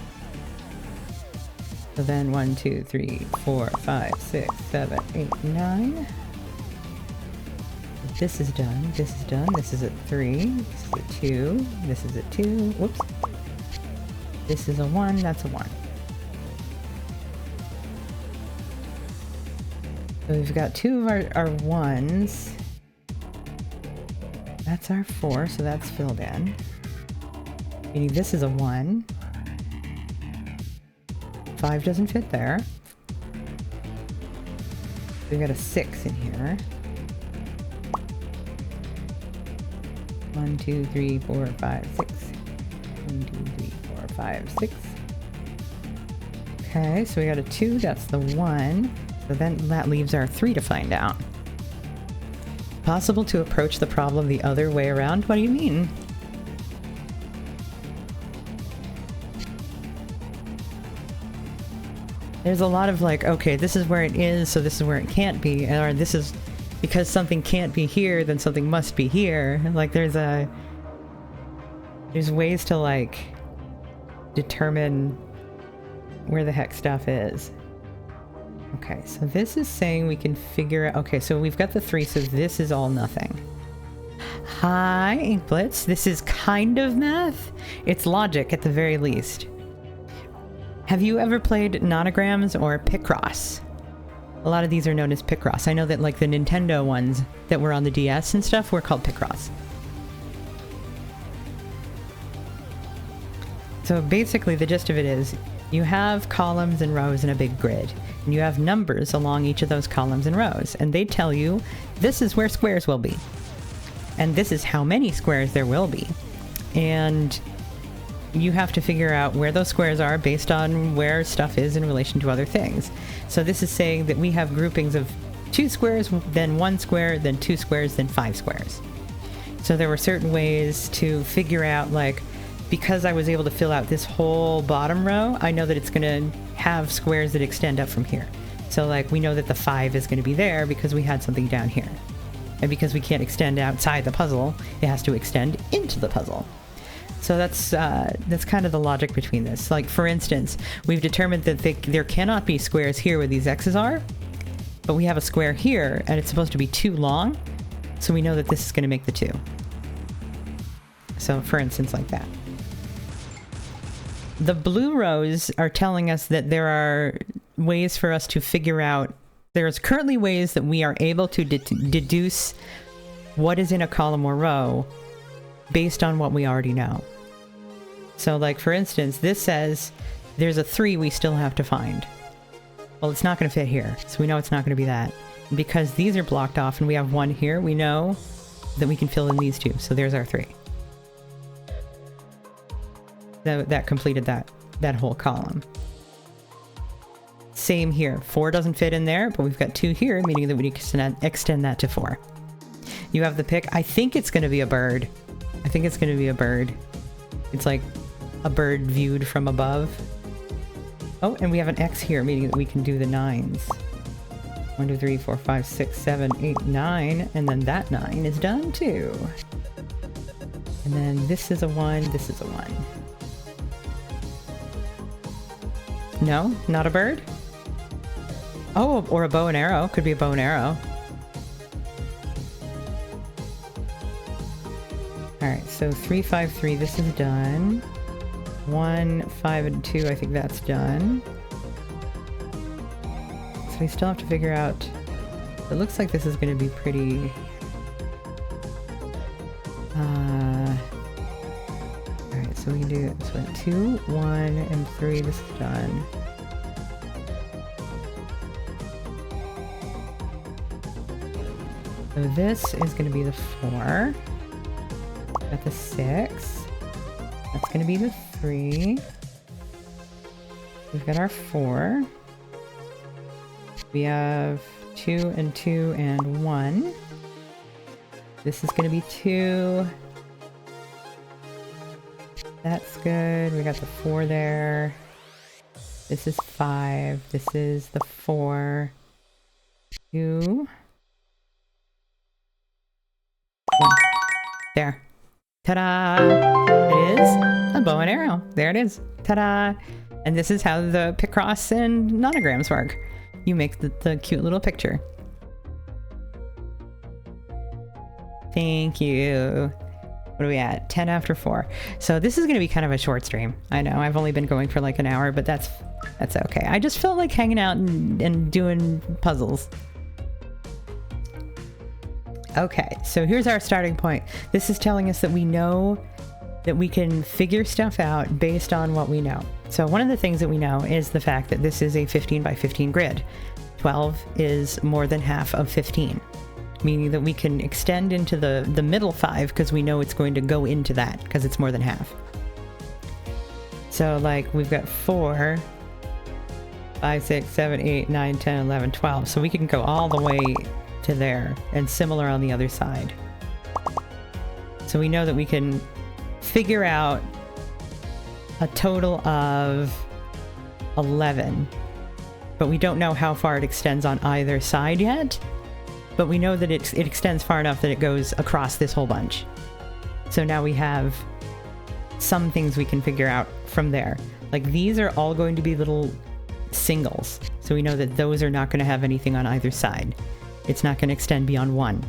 So then 1, 2, 3, 4, 5, 6, 7, 8, 9. This is done, this is done, this is a 3, this is a 2, this is a 2, whoops. This is a 1, that's a 1. So we've got 2 of our 1s. That's our 4, so that's filled in. Meaning this is a 1. 5 doesn't fit there. We've got a 6 in here. 1, 2, 3, 4, 5, 6. 1, 2, 3, 4, 5, 6. Okay, so we got a 2, that's the 1. So then that leaves our 3 to find out. Possible to approach the problem the other way around? What do you mean? There's a lot of like, okay, this is where it is, so this is where it can't be, or this is because something can't be here, then something must be here. Like there's ways to like determine where the heck stuff is. Okay, so this is saying we can figure out... Okay, so we've got the 3, so this is all nothing. Hi, Inklets. This is kind of math. It's logic at the very least. Have you ever played Nonograms or Picross? A lot of these are known as Picross. I know that like the Nintendo ones that were on the DS and stuff were called Picross. So basically the gist of it is you have columns and rows in a big grid. And you have numbers along each of those columns and rows, and they tell you this is where squares will be. And this is how many squares there will be. And you have to figure out where those squares are based on where stuff is in relation to other things. So this is saying that we have groupings of 2 squares, then 1 square, then 2 squares, then 5 squares. So there were certain ways to figure out, like, because I was able to fill out this whole bottom row, I know that it's going to have squares that extend up from here. So like we know that the 5 is going to be there because we had something down here. And because we can't extend outside the puzzle, it has to extend into the puzzle. So that's kind of the logic between this. Like for instance, we've determined that there cannot be squares here where these X's are, but we have a square here and it's supposed to be too long. So we know that this is going to make the 2. So for instance, like that. The blue rows are telling us that there are ways for us to figure out... There's currently ways that we are able to deduce what is in a column or row based on what we already know. So like for instance, this says there's a 3 we still have to find. Well, it's not going to fit here, so we know it's not going to be that. Because these are blocked off and we have 1 here, we know that we can fill in these 2. So there's our 3. That completed that whole column. Same here. 4 doesn't fit in there, but we've got 2 here, meaning that we can extend that to 4. You have the pick. I think it's going to be a bird. I think it's going to be a bird. It's like a bird viewed from above. Oh, and we have an X here, meaning that we can do the 9s. 1, 2, 3, 4, 5, 6, 7, 8, 9, and then that 9 is done too. And then this is a 1, this is a 1. No? Not a bird? Oh, or a bow and arrow. Could be a bow and arrow. Alright, so 3, 5, 3, this is done. 1, 5, and 2, I think that's done. So we still have to figure out... It looks like this is going to be pretty... Alright, so we can do this one. 2, 1, and 3, this is done. So this is going to be the 4. Got the 6. That's going to be the 3. We've got our 4. We have 2 and 2 and 1. This is going to be 2. That's good. We got the 4 there. This is 5. This is the 4. 2. 1. There. Ta-da! It is a bow and arrow. There it is. Ta-da! And this is how the Picross and nonograms work. You make the cute little picture. Thank you. What are we at? 10 after 4. So this is going to be kind of a short stream. I know, I've only been going for like an hour, but that's okay. I just felt like hanging out and doing puzzles. Okay, so here's our starting point. This is telling us that we know that we can figure stuff out based on what we know. So one of the things that we know is the fact that this is a 15 by 15 grid. 12 is more than half of 15, meaning that we can extend into the middle 5 because we know it's going to go into that because it's more than half. So like we've got 4, 5, 6, 7, 8, 9, 10, 11, 12. So we can go all the way to there, and similar on the other side. So we know that we can figure out a total of 11, but we don't know how far it extends on either side yet, but we know that it extends far enough that it goes across this whole bunch. So now we have some things we can figure out from there. Like these are all going to be little singles, so we know that those are not going to have anything on either side. It's not going to extend beyond 1.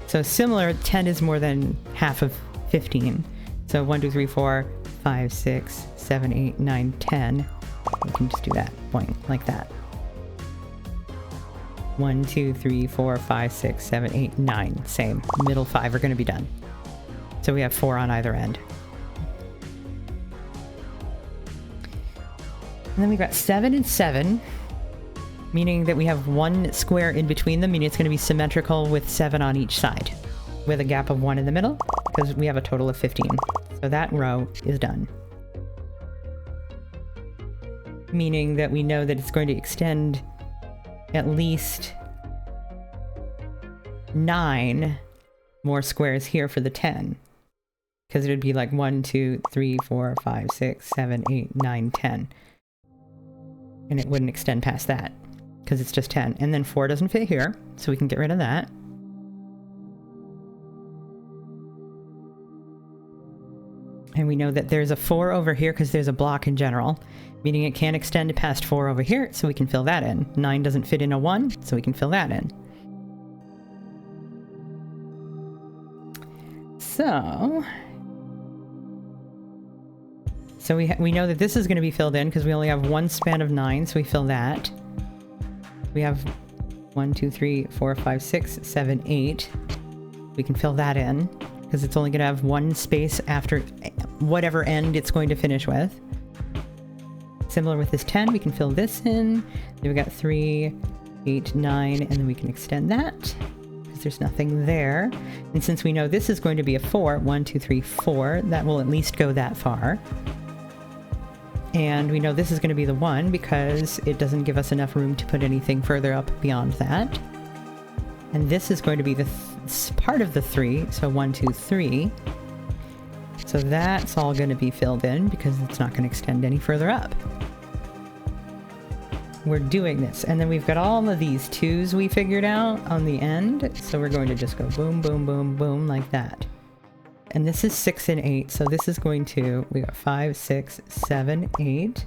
So similar, 10 is more than half of 15. So 1, 2, 3, 4, 5, 6, 7, 8, 9, 10. We can just do that point like that. 1, 2, 3, 4, 5, 6, 7, 8, 9. Same. Middle 5 are going to be done. So we have 4 on either end. And then we've got 7 and 7, meaning that we have 1 square in between them, meaning it's going to be symmetrical with 7 on each side, with a gap of 1 in the middle, because we have a total of 15. So that row is done. Meaning that we know that it's going to extend at least 9 more squares here for the 10. Because it would be like 1, 2, 3, 4, 5, 6, 7, 8, 9, 10. And it wouldn't extend past that, because it's just 10. And then 4 doesn't fit here, so we can get rid of that. And we know that there's a 4 over here because there's a block in general, meaning it can't extend past 4 over here, so we can fill that in. 9 doesn't fit in a 1, so we can fill that in. So we know that this is going to be filled in because we only have 1 span of 9, so we fill that. We have 1, 2, 3, 4, 5, 6, 7, 8. We can fill that in because it's only going to have 1 space after whatever end it's going to finish with. Similar with this 10, we can fill this in. Then we've got 3, 8, 9, and then we can extend that because there's nothing there. And since we know this is going to be a 4, 1, 2, 3, 4, that will at least go that far. And we know this is going to be the 1 because it doesn't give us enough room to put anything further up beyond that. And this is going to be the part of the 3, so 1, 2, 3. So that's all going to be filled in because it's not going to extend any further up. We're doing this. And then we've got all of these 2s we figured out on the end. So we're going to just go boom, boom, boom, boom like that. And this is 6 and 8, so this is going to, we got 5, 6, 7, 8,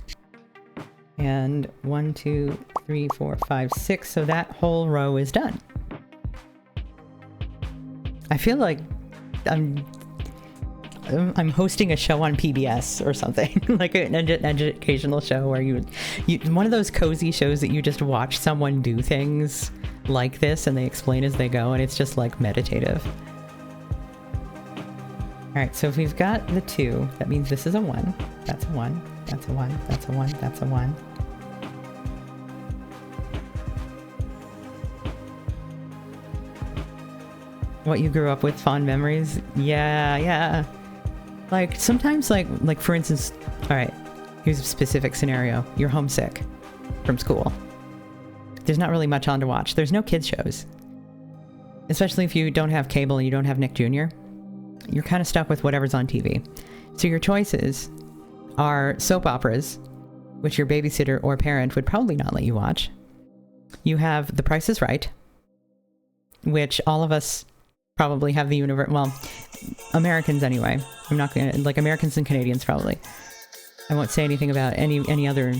and 1, 2, 3, 4, 5, 6, so that whole row is done. I feel like I'm hosting a show on PBS or something, like an educational show where you one of those cozy shows that you just watch someone do things like this and they explain as they go, and it's just like meditative. Alright, so if we've got the 2, that means this is a 1. That's a 1. That's a 1. That's a 1. That's a 1. What you grew up with, fond memories? Yeah, yeah. Like, sometimes, like for instance, alright, here's a specific scenario. You're homesick from school. There's not really much on to watch. There's no kids shows. Especially if you don't have cable and you don't have Nick Jr. You're kind of stuck with whatever's on TV. So your choices are soap operas, which your babysitter or parent would probably not let you watch. You have The Price is Right, which all of us probably have the universe. Well, Americans anyway. I'm not gonna, like, Americans and Canadians probably. I won't say anything about any other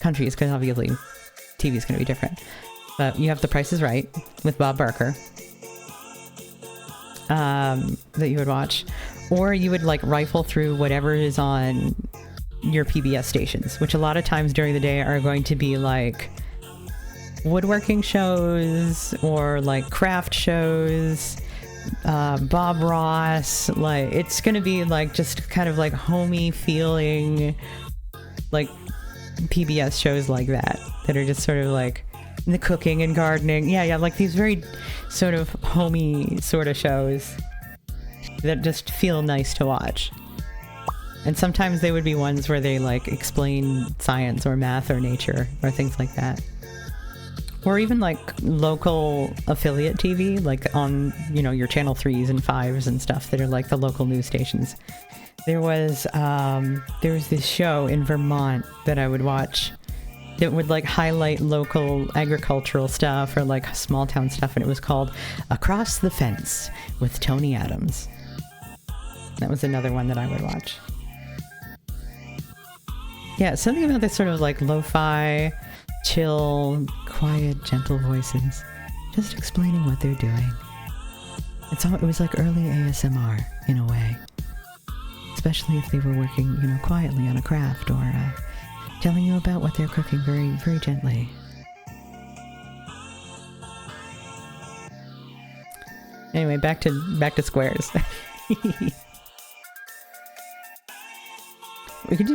countries because obviously TV is going to be different. But you have The Price is Right with Bob Barker that you would watch, or you would like rifle through whatever is on your PBS stations, which a lot of times during the day are going to be like woodworking shows or like craft shows, Bob Ross. Like, it's gonna be like just kind of like homey feeling, like PBS shows like that are just sort of like the cooking and gardening. Yeah, like these very sort of homey sort of shows that just feel nice to watch. And sometimes they would be ones where they like explain science or math or nature or things like that. Or even like local affiliate TV, like on, you know, your channel 3s and 5s and stuff that are like the local news stations. There was this show in Vermont that I would watch that would like highlight local agricultural stuff or like small town stuff, and it was called Across the Fence with Tony Adams. That was another one that I would watch. Yeah, something about this sort of like lo-fi, chill, quiet, gentle voices, just explaining what they're doing. It was like early ASMR in a way, especially if they were working, you know, quietly on a craft or telling you about what they're cooking very, very gently. Anyway, back to squares. We could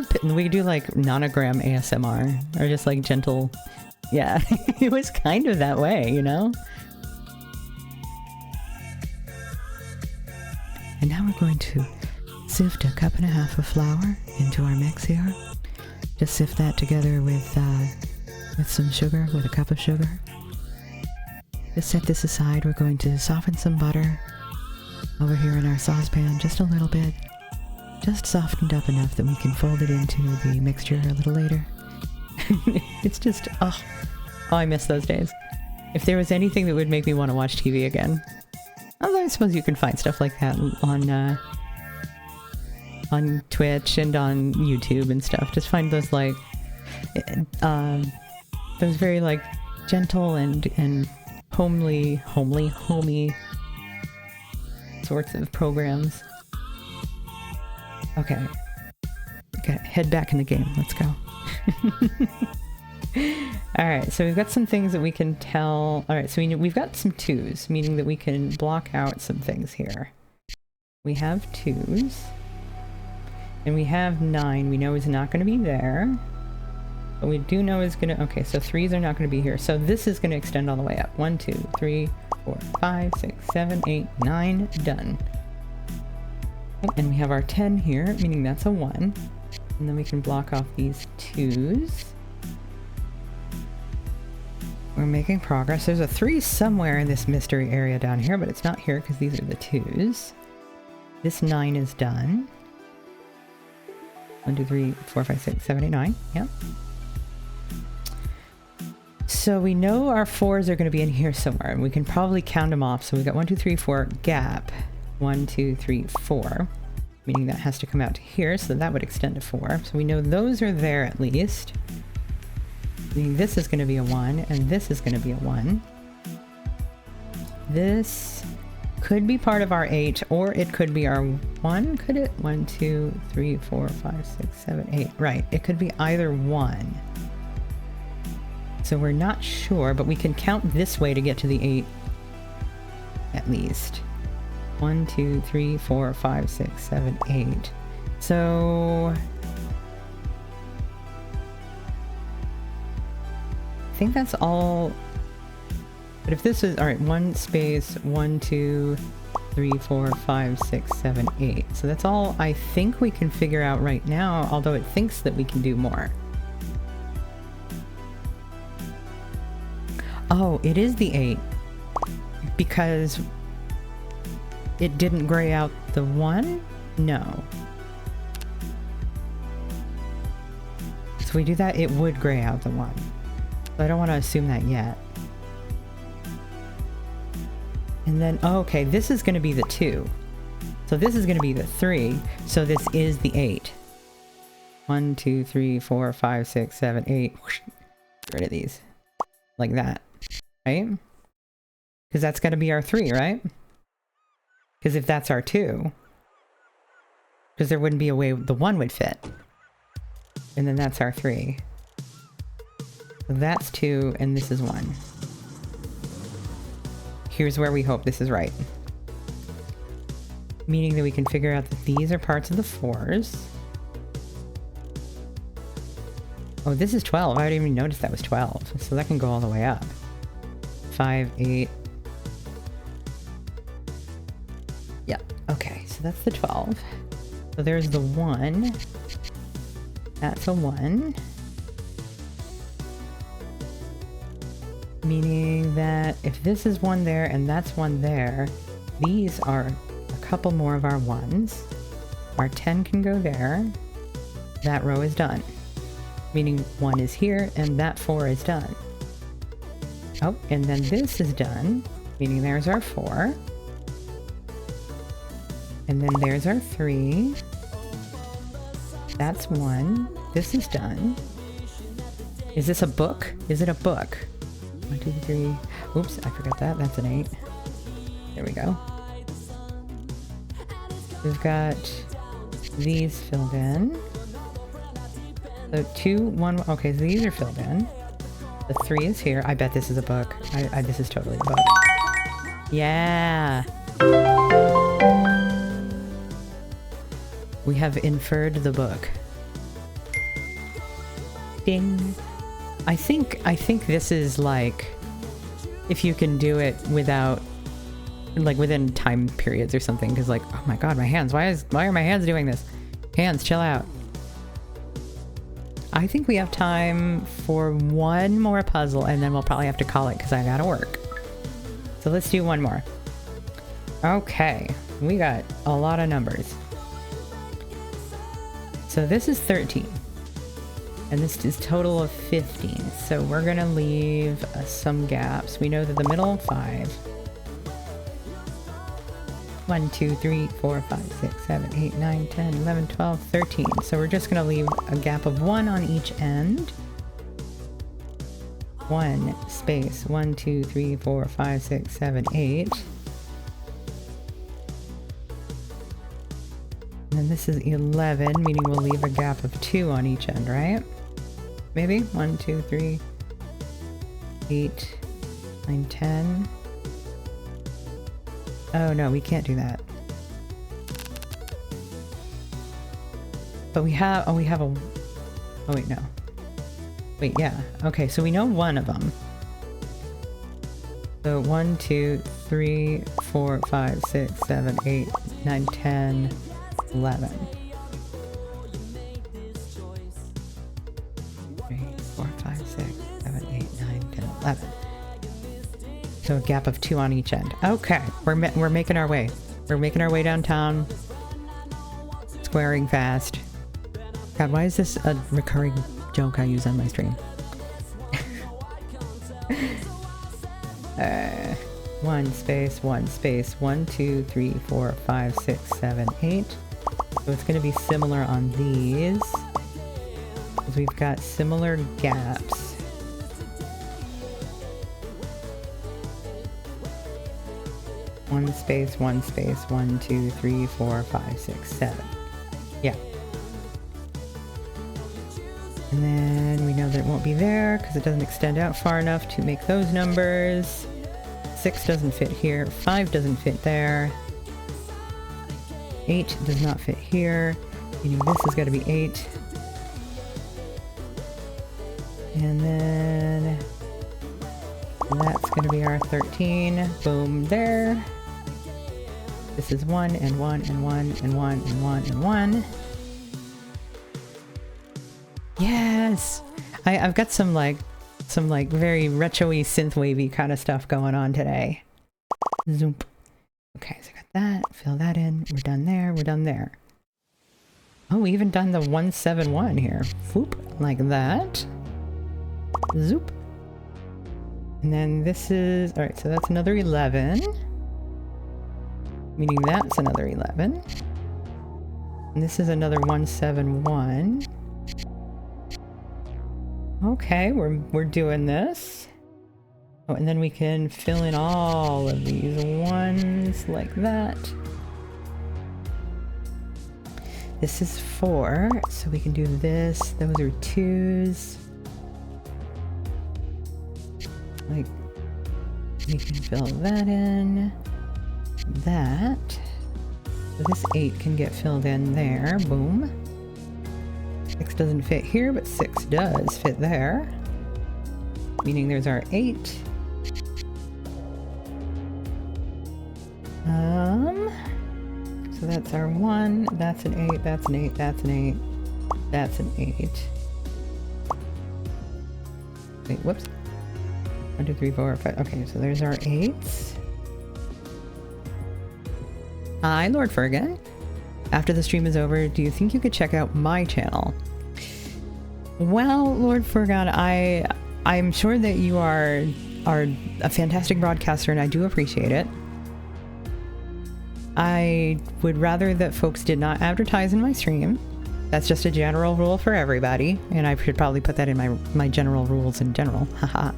do like nonogram ASMR or just like gentle. Yeah, it was kind of that way, you know? And now we're going to sift 1.5 cups of flour into our mix here. Just sift that together with some sugar, with 1 cup of sugar. Just set this aside. We're going to soften some butter over here in our saucepan just a little bit. Just softened up enough that we can fold it into the mixture a little later. It's just, oh, I miss those days. If there was anything that would make me want to watch TV again. Although I suppose you can find stuff like that on Twitch and on YouTube and stuff. Just find those like, those very like gentle and homey sorts of programs. Okay, head back in the game. Let's go. Alright, so we've got some things that we can tell. Alright, so we've got some 2s, meaning that we can block out some things here. We have 2s. And we have 9. We know is not going to be there. But we do know is going to... Okay, so 3s are not going to be here. So this is going to extend all the way up. 1, 2, 3, 4, 5, 6, 7, 8, 9. Done. And we have our 10 here, meaning that's a 1. And then we can block off these 2s. We're making progress. There's a 3 somewhere in this mystery area down here, but it's not here because these are the 2s. This 9 is done. 1, 2, 3, 4, 5, 6, 7, 8, 9. Yep. So we know our 4s are going to be in here somewhere, and we can probably count them off. So we got 1, 2, 3, 4 gap. 1, 2, 3, 4, meaning that has to come out to here, so that would extend to 4. So we know those are there at least. Meaning this is going to be a 1, and this is going to be a 1. This could be part of our 8, or it could be our 1, could it? 1, 2, 3, 4, 5, 6, 7, 8. Right, it could be either 1. So we're not sure, but we can count this way to get to the 8 at least. 1, 2, 3, 4, 5, 6, 7, 8. So I think that's all. But if this is all right, 1 space 1, 2, 3, 4, 5, 6, 7, 8. So that's all I think we can figure out right now, although it thinks that we can do more. Oh, it is the 8. Because it didn't gray out the 1? No. So if we do that, it would gray out the 1. But I don't want to assume that yet. And then, oh, okay, this is going to be the 2. So this is going to be the 3. So this is the 8. 1, 2, 3, 4, 5, 6, 7, 8. Whoosh. Get rid of these. Like that. Right? Because that's going to be our 3, right? Because if that's our 2, because there wouldn't be a way the 1 would fit. And then that's our 3. So that's 2, and this is 1. Here's where we hope this is right. Meaning that we can figure out that these are parts of the 4s. Oh, this is 12. I didn't even notice that was 12. So that can go all the way up. 5, 8. Yep. Okay, so that's the 12. So there's the 1. That's a 1. Meaning that if this is 1 there and that's 1 there, these are a couple more of our 1s. Our 10 can go there. That row is done. Meaning 1 is here and that 4 is done. Oh, and then this is done. Meaning there's our 4. And then there's our 3. That's 1. This is done. Is this a book? Is it a book? 1, 2, 3. Oops, I forgot that. That's an 8. There we go. We've got these filled in. So 2, 1. Okay, so these are filled in. The 3 is here. I bet this is a book. This is totally a book. Yeah. We have inferred the book. Ding. I think this is like if you can do it without like within time periods or something, because like, oh my god, my hands, why are my hands doing this? Hands, chill out. I think we have time for one more puzzle and then we'll probably have to call it because I gotta work. So let's do one more. Okay, we got a lot of numbers. So this is 13. And this is total of 15. So we're gonna leave some gaps. We know that the middle 5. 1, 2, 3, 4, 5, 6, 7, 8, 9, 10, 11, 12, 13. So we're just gonna leave a gap of 1 on each end. 1 space 1, 2, 3, 4, 5, 6, 7, 8. And then this is 11, meaning we'll leave a gap of 2 on each end, right? Maybe? 1, 2, 3, 8, 9, 10. Oh no, we can't do that. But we have, oh wait, no. Wait, yeah. Okay, so we know one of them. So 1, 2, 3, 4, 5, 6, 7, 8, 9, 10, 11. 3, 4, 5, 6, 7, 8, 9, 10, 11. So a gap of 2 on each end. Okay, we're making our way. We're making our way downtown. Squaring fast. God, why is this a recurring joke I use on my stream? 1 space, 1 space, 1, 2, 3, 4, 5, 6, 7, 8. So it's going to be similar on these. Because we've got similar gaps. One space, 1 space, 1, 2, 3, 4, 5, 6, 7. Yeah. And then we know that it won't be there because it doesn't extend out far enough to make those numbers. 6 doesn't fit here. 5 doesn't fit there. 8 does not fit here. Meaning this has got to be 8. And then that's going to be our 13. Boom, there. This is 1 and 1 and 1 and 1 and 1 and 1. Yes! I've got some like very retro-y synth-wavy kind of stuff going on today. Zoom. Okay, so I got that. Fill that in. We're done there. We're done there. Oh, we even done the 171 here. Whoop, like that. Zoop. And then this is... Alright, so that's another 11. Meaning that's another 11. And this is another 171. Okay, we're doing this. Oh, and then we can fill in all of these ones like that. This is 4, so we can do this. Those are 2s. Like, we can fill that in. That. So this 8 can get filled in there. Boom. 6 doesn't fit here, but 6 does fit there. Meaning there's our 8. So that's our 1, that's an 8, that's an 8, that's an 8, that's an 8. Wait, whoops. 1, 2, 3, 4, 5. Okay, so there's our 8s. Hi, Lord Fergan. After the stream is over, do you think you could check out my channel? Well, Lord Fergan, I'm sure that you are a fantastic broadcaster, and I do appreciate it. I would rather that folks did not advertise in my stream. That's just a general rule for everybody, and I should probably put that in my general rules in general. Haha.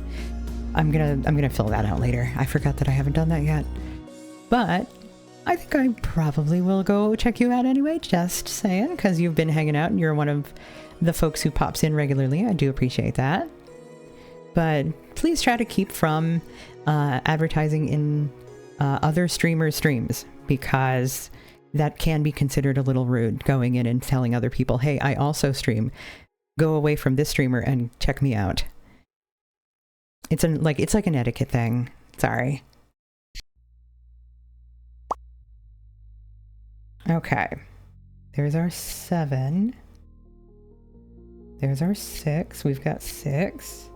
I'm gonna fill that out later. I forgot that I haven't done that yet. But I think I probably will go check you out anyway, just saying, because you've been hanging out and you're one of the folks who pops in regularly. I do appreciate that. But please try to keep from advertising in other streamers' streams, because that can be considered a little rude, going in and telling other people, hey, I also stream. Go away from this streamer and check me out. It's like an etiquette thing. Sorry. Okay. There's our 7. There's our 6. We've got 6.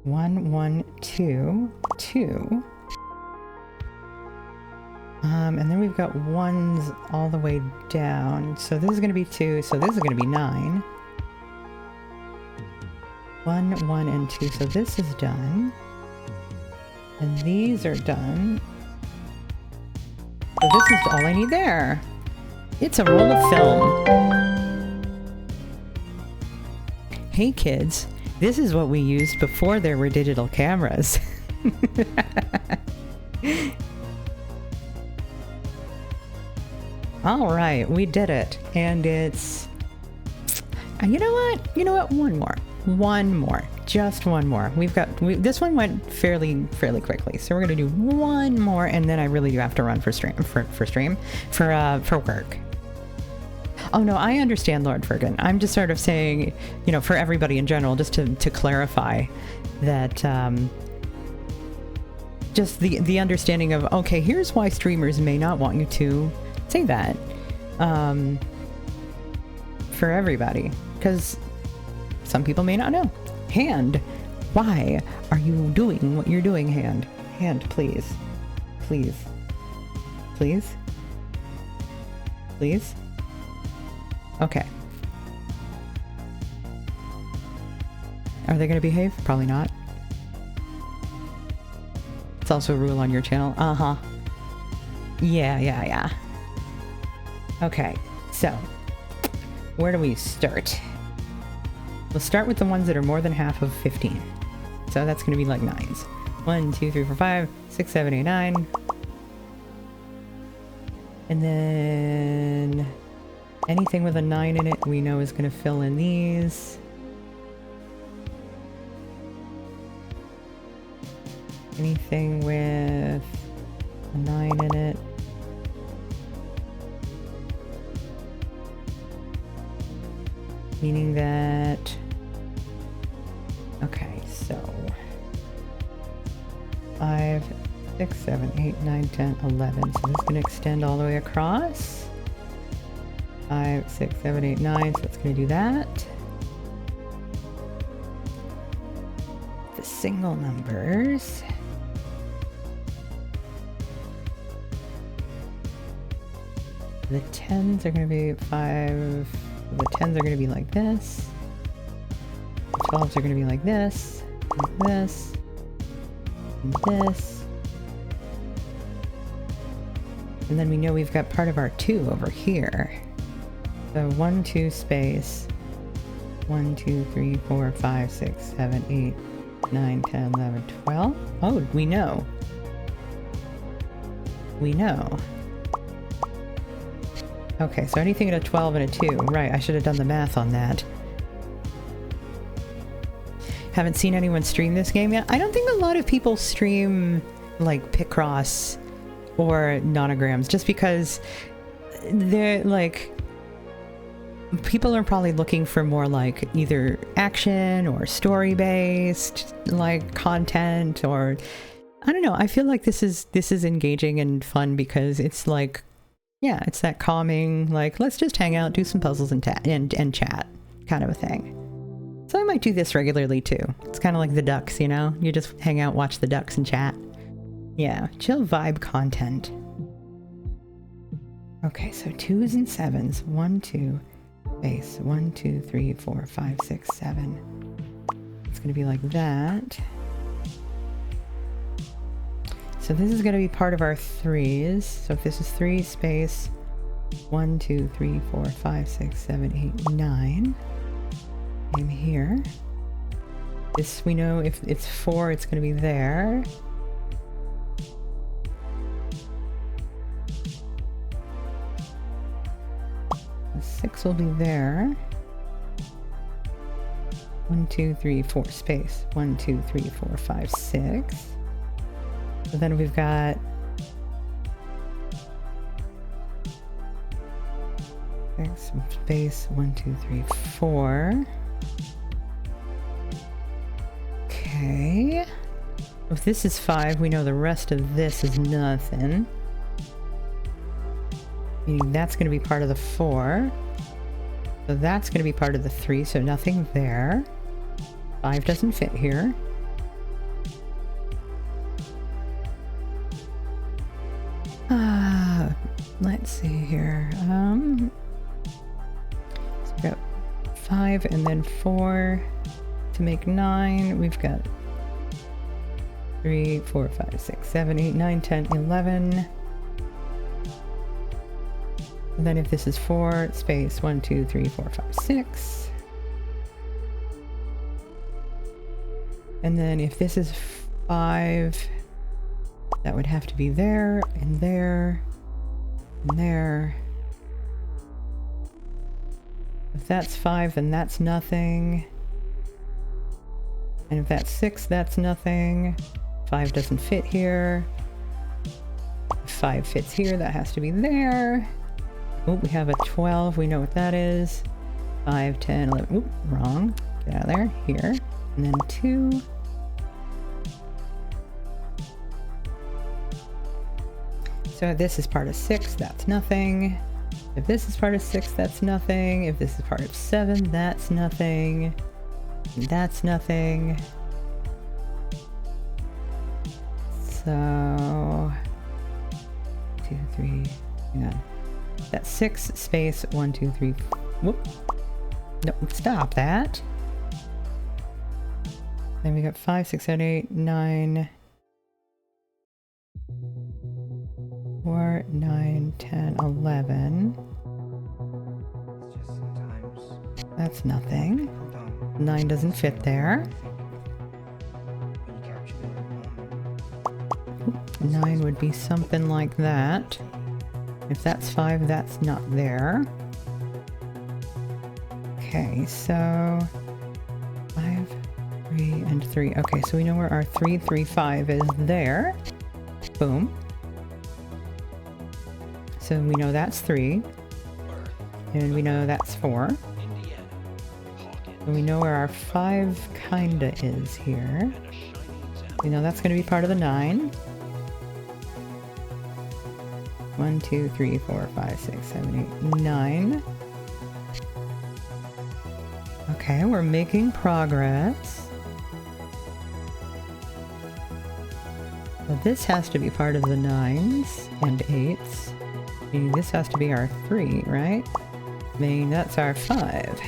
1, 1, 2, 2. And then we've got 1s all the way down. So this is going to be 2. So this is going to be 9. 1, 1, and 2. So this is done. And these are done. So this is all I need there. It's a roll of film. Hey kids, this is what we used before there were digital cameras. All right, we did it. And it's... You know what? You know what? One more. Just one more. This one went fairly quickly, so we're gonna do one more, and then I really do have to run for work. Oh no, I understand, Lord Fergan. I'm just sort of saying, you know, for everybody in general, just to clarify that, just the understanding of, okay, here's why streamers may not want you to say that, for everybody, because some people may not know. Hand, why are you doing what you're doing, Hand? Hand, please. Please. Please? Please? Okay. Are they gonna behave? Probably not. It's also a rule on your channel. Uh-huh. Yeah. Okay, so where do we start? We'll start with the ones that are more than half of 15. So that's going to be like 9s. 1, 2, 3, 4, 5, 6, 7, 8, 9. And then anything with a 9 in it we know is going to fill in these. Anything with a 9 in it. Meaning that... Okay, so... 5, 6, 7, 8, 9, 10, 11. So this is going to extend all the way across. 5, 6, 7, 8, 9. So it's going to do that. The single numbers. The 10s are going to be 5. The 10s are going to be like this. The 12s are going to be like this. Like this. And this. And then we know we've got part of our 2 over here. So 1, 2 space. 1, 2, 3, 4, 5, 6, 7, 8, 9, 10, 11, 12. Oh, we know. We know. Okay, so anything in a 12 and a 2. Right, I should have done the math on that. Haven't seen anyone stream this game yet. I don't think a lot of people stream, like, Picross or nonograms, just because they're, like... People are probably looking for more, like, either action or story-based, like, content, or... I don't know, I feel like this is engaging and fun because it's, like... Yeah, it's that calming, like, let's just hang out, do some puzzles and chat kind of a thing. So I might do this regularly too. It's kind of like the ducks, you know? You just hang out, watch the ducks and chat. Yeah, chill vibe content. Okay, so 2s and 7s. 1, 2, base. 1, 2, 3, 4, 5, 6, 7. It's gonna be like that. So this is going to be part of our 3s. So if this is 3 space 1, 2, 3, 4, 5, 6, 7, 8, 9. I'm here. This, we know if it's 4, it's going to be there. The 6 will be there. 1, 2, 3, 4 space. 1, 2, 3, 4, 5, 6. So then we've got space 1, 2, 3, 4. Okay. If this is 5, we know the rest of this is nothing. Meaning that's going to be part of the 4. So that's going to be part of the 3, so nothing there. 5 doesn't fit here. Let's see here. So we've got 5 and then 4 to make 9. We've got 3, 4, 5, 6, 7, 8, 9, 10, 11. And then if this is 4, space 1, 2, 3, 4, 5, 6. And then if this is 5, that would have to be there and there. And there. If that's 5, then that's nothing. And if that's 6, that's nothing. 5 doesn't fit here. If 5 fits here, that has to be there. Oh, we have a 12. We know what that is. 5, 10, 11. Oop, wrong. Get out of there. Here. And then 2. So this is part of 6, that's nothing. If this is part of 6, that's nothing. If this is part of 7, that's nothing. That's nothing. So 2, 3, hang on. That's 6 space 1, 2, 3. Whoop. No, stop that. Then we got 5, 6, 7, 8, 9. 4, 9, 10, 11. That's nothing. 9 doesn't fit there. 9 would be something like that. If that's 5, that's not there. Okay, so 5, 3, and 3. Okay, so we know where our 3, 3, 5 is there. Boom. So we know that's 3. And we know that's 4. And we know where our 5 kinda is here. We know that's going to be part of the 9. 1, 2, 3, 4, 5, 6, 7, 8, 9. Okay, we're making progress. Well, this has to be part of the 9s and 8s. Meaning this has to be our 3, right? Meaning that's our 5.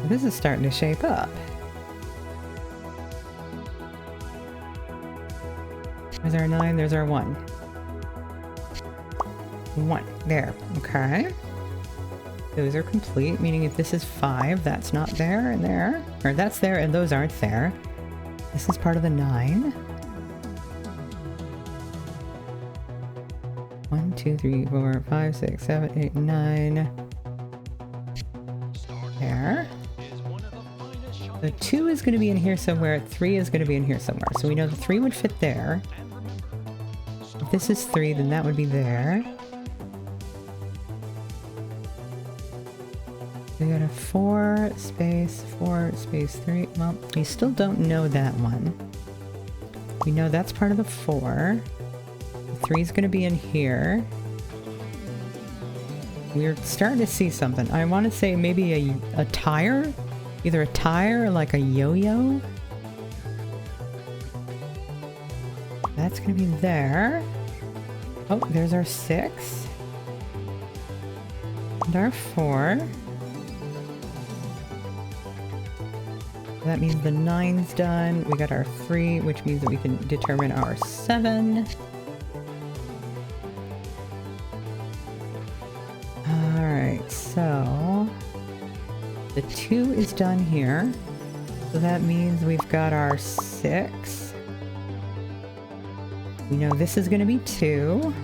This is starting to shape up. There's our 9, there's our 1. 1. There. Okay. Those are complete, meaning if this is 5, that's not there and there. Or that's there and those aren't there. This is part of the 9. 1, 2, 3, 4, 5, 6, 7, 8, 9. There. The 2 is going to be in here somewhere, 3 is going to be in here somewhere. So we know the 3 would fit there. If this is 3, then that would be there. We got a 4 space 3. Well, we still don't know that one. We know that's part of the 4. The 3 is going to be in here. We're starting to see something. I want to say maybe a tire? Either a tire or like a yo-yo? That's going to be there. Oh, there's our 6. And our 4. That means the 9's done. We got our 3, which means that we can determine our 7. Alright, so the 2 is done here. So that means we've got our 6. We know this is going to be 2.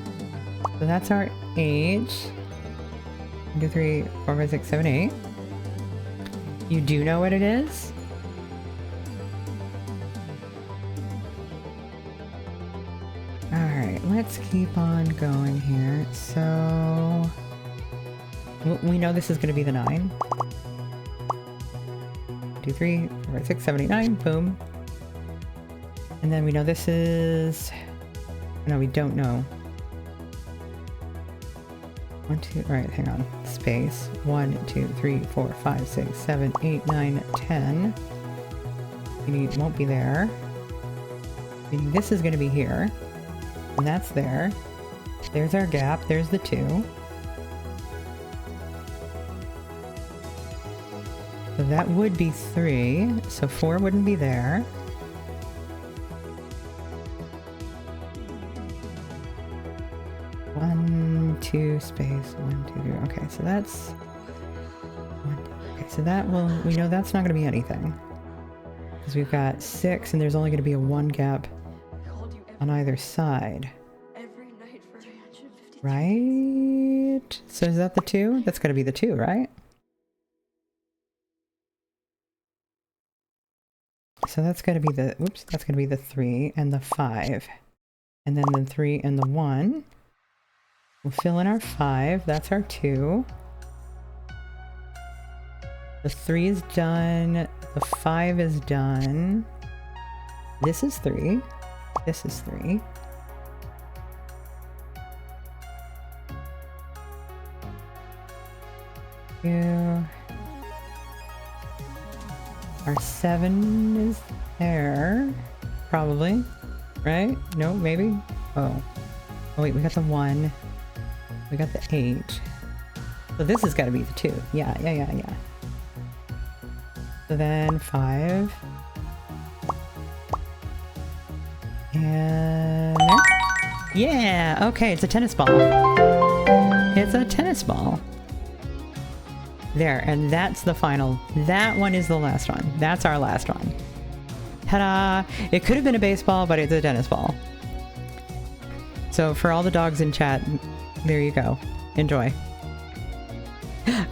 So that's our 8. 1, 2, 3, 4, 5, 6, 7, 8. You do know what it is? Alright, let's keep on going here. So we know this is going to be the 9. 1, 2, 3, 4, 5, 6, 7, 8, 9. Boom. And then we know this is... No, we don't know. 1, 2... Alright, hang on. Space. 1, 2, 3, 4, 5, 6, 7, 8, 9, 10. Meaning it won't be there. Meaning this is going to be here. And that's there. There's our gap. There's the 2. So that would be 3. So 4 wouldn't be there. One, 2, space, 1, 2, 3. Okay, so that's... Okay, so that will... We know that's not going to be anything. Because we've got 6, and there's only going to be a 1 gap on either side. Right? So is that the 2? That's got to be the 2, right? So that's got to be the... Oops, that's going to be the 3 and the 5. And then the 3 and the 1. We'll fill in our 5. That's our 2. The 3 is done. The 5 is done. This is 3. This is 3. Two. Our 7 is there. Probably. Right? No, maybe? Oh. Oh wait, we got the 1. We got the 8. So this has got to be the 2. Yeah. So then 5. And... Yeah! Okay, it's a tennis ball. It's a tennis ball. There, and that's the final. That one is the last one. That's our last one. Ta-da! It could have been a baseball, but it's a tennis ball. So for all the dogs in chat, there you go. Enjoy.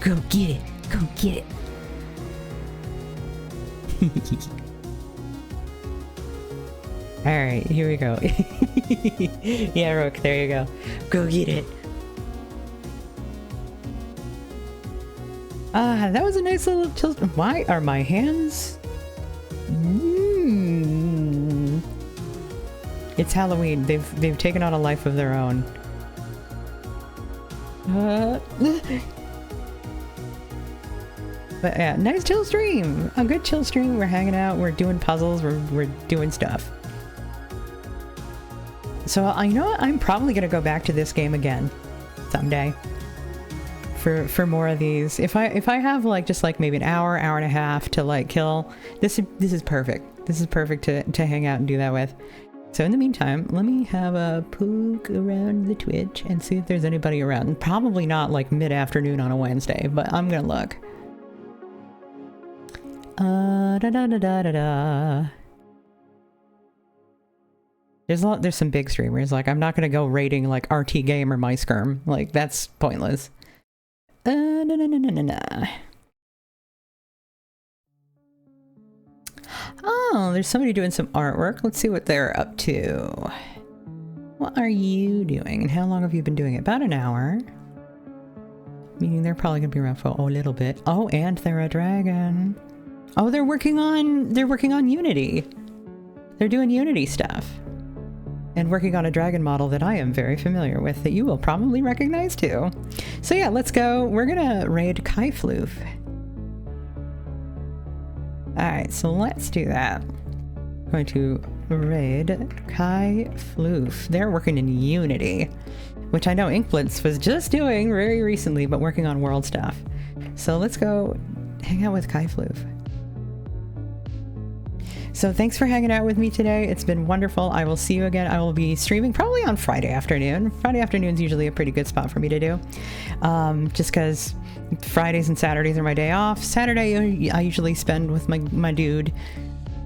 Go get it! Go get it! Alright, here we go. Yeah, Rook, there you go. Go get it! Ah, that was a nice little tilt. Why are my hands? It's Halloween. They've taken on a life of their own. But yeah, nice chill stream. A good chill stream. We're hanging out. We're doing puzzles. We're doing stuff. So I know I'm probably gonna go back to this game again someday for more of these. If I have like just like maybe an hour and a half to like kill, this is perfect. This is perfect to hang out and do that with. So in the meantime, let me have a poke around the Twitch and see if there's anybody around. Probably not like mid-afternoon on a Wednesday, but I'm gonna look. There's some big streamers. Like, I'm not gonna go rating like RT Game or MySkirm. Like, that's pointless. Oh, there's somebody doing some artwork. Let's see what they're up to. What are you doing? And how long have you been doing it? About an hour. Meaning they're probably gonna be around for a little bit. Oh, and they're a dragon. Oh, they're working on Unity. They're doing Unity stuff. And working on a dragon model that I am very familiar with that you will probably recognize too. So yeah, let's go. We're gonna raid Kaifloof. Alright, so let's do that. I'm going to raid Kaifloof. They're working in Unity, which I know Inkblitz was just doing very recently, but working on world stuff. So let's go hang out with Kaifloof. So thanks for hanging out with me today. It's been wonderful. I will see you again. I will be streaming probably on Friday afternoon. Friday afternoon is usually a pretty good spot for me to do. Just because Fridays and Saturdays are my day off. Saturday I usually spend with my dude.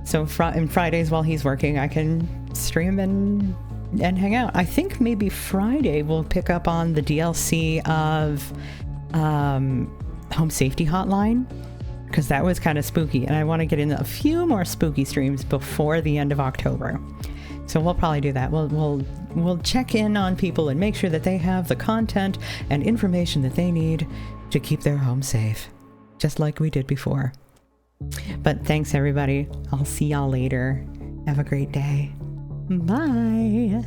So and Fridays while he's working, I can stream and hang out. I think maybe Friday we'll pick up on the DLC of Home Safety Hotline, because that was kind of spooky, and I want to get into a few more spooky streams before the end of October. So we'll probably do that. We'll check in on people and make sure that they have the content and information that they need to keep their home safe, just like we did before. But thanks everybody. I'll see y'all later. Have a great day. Bye.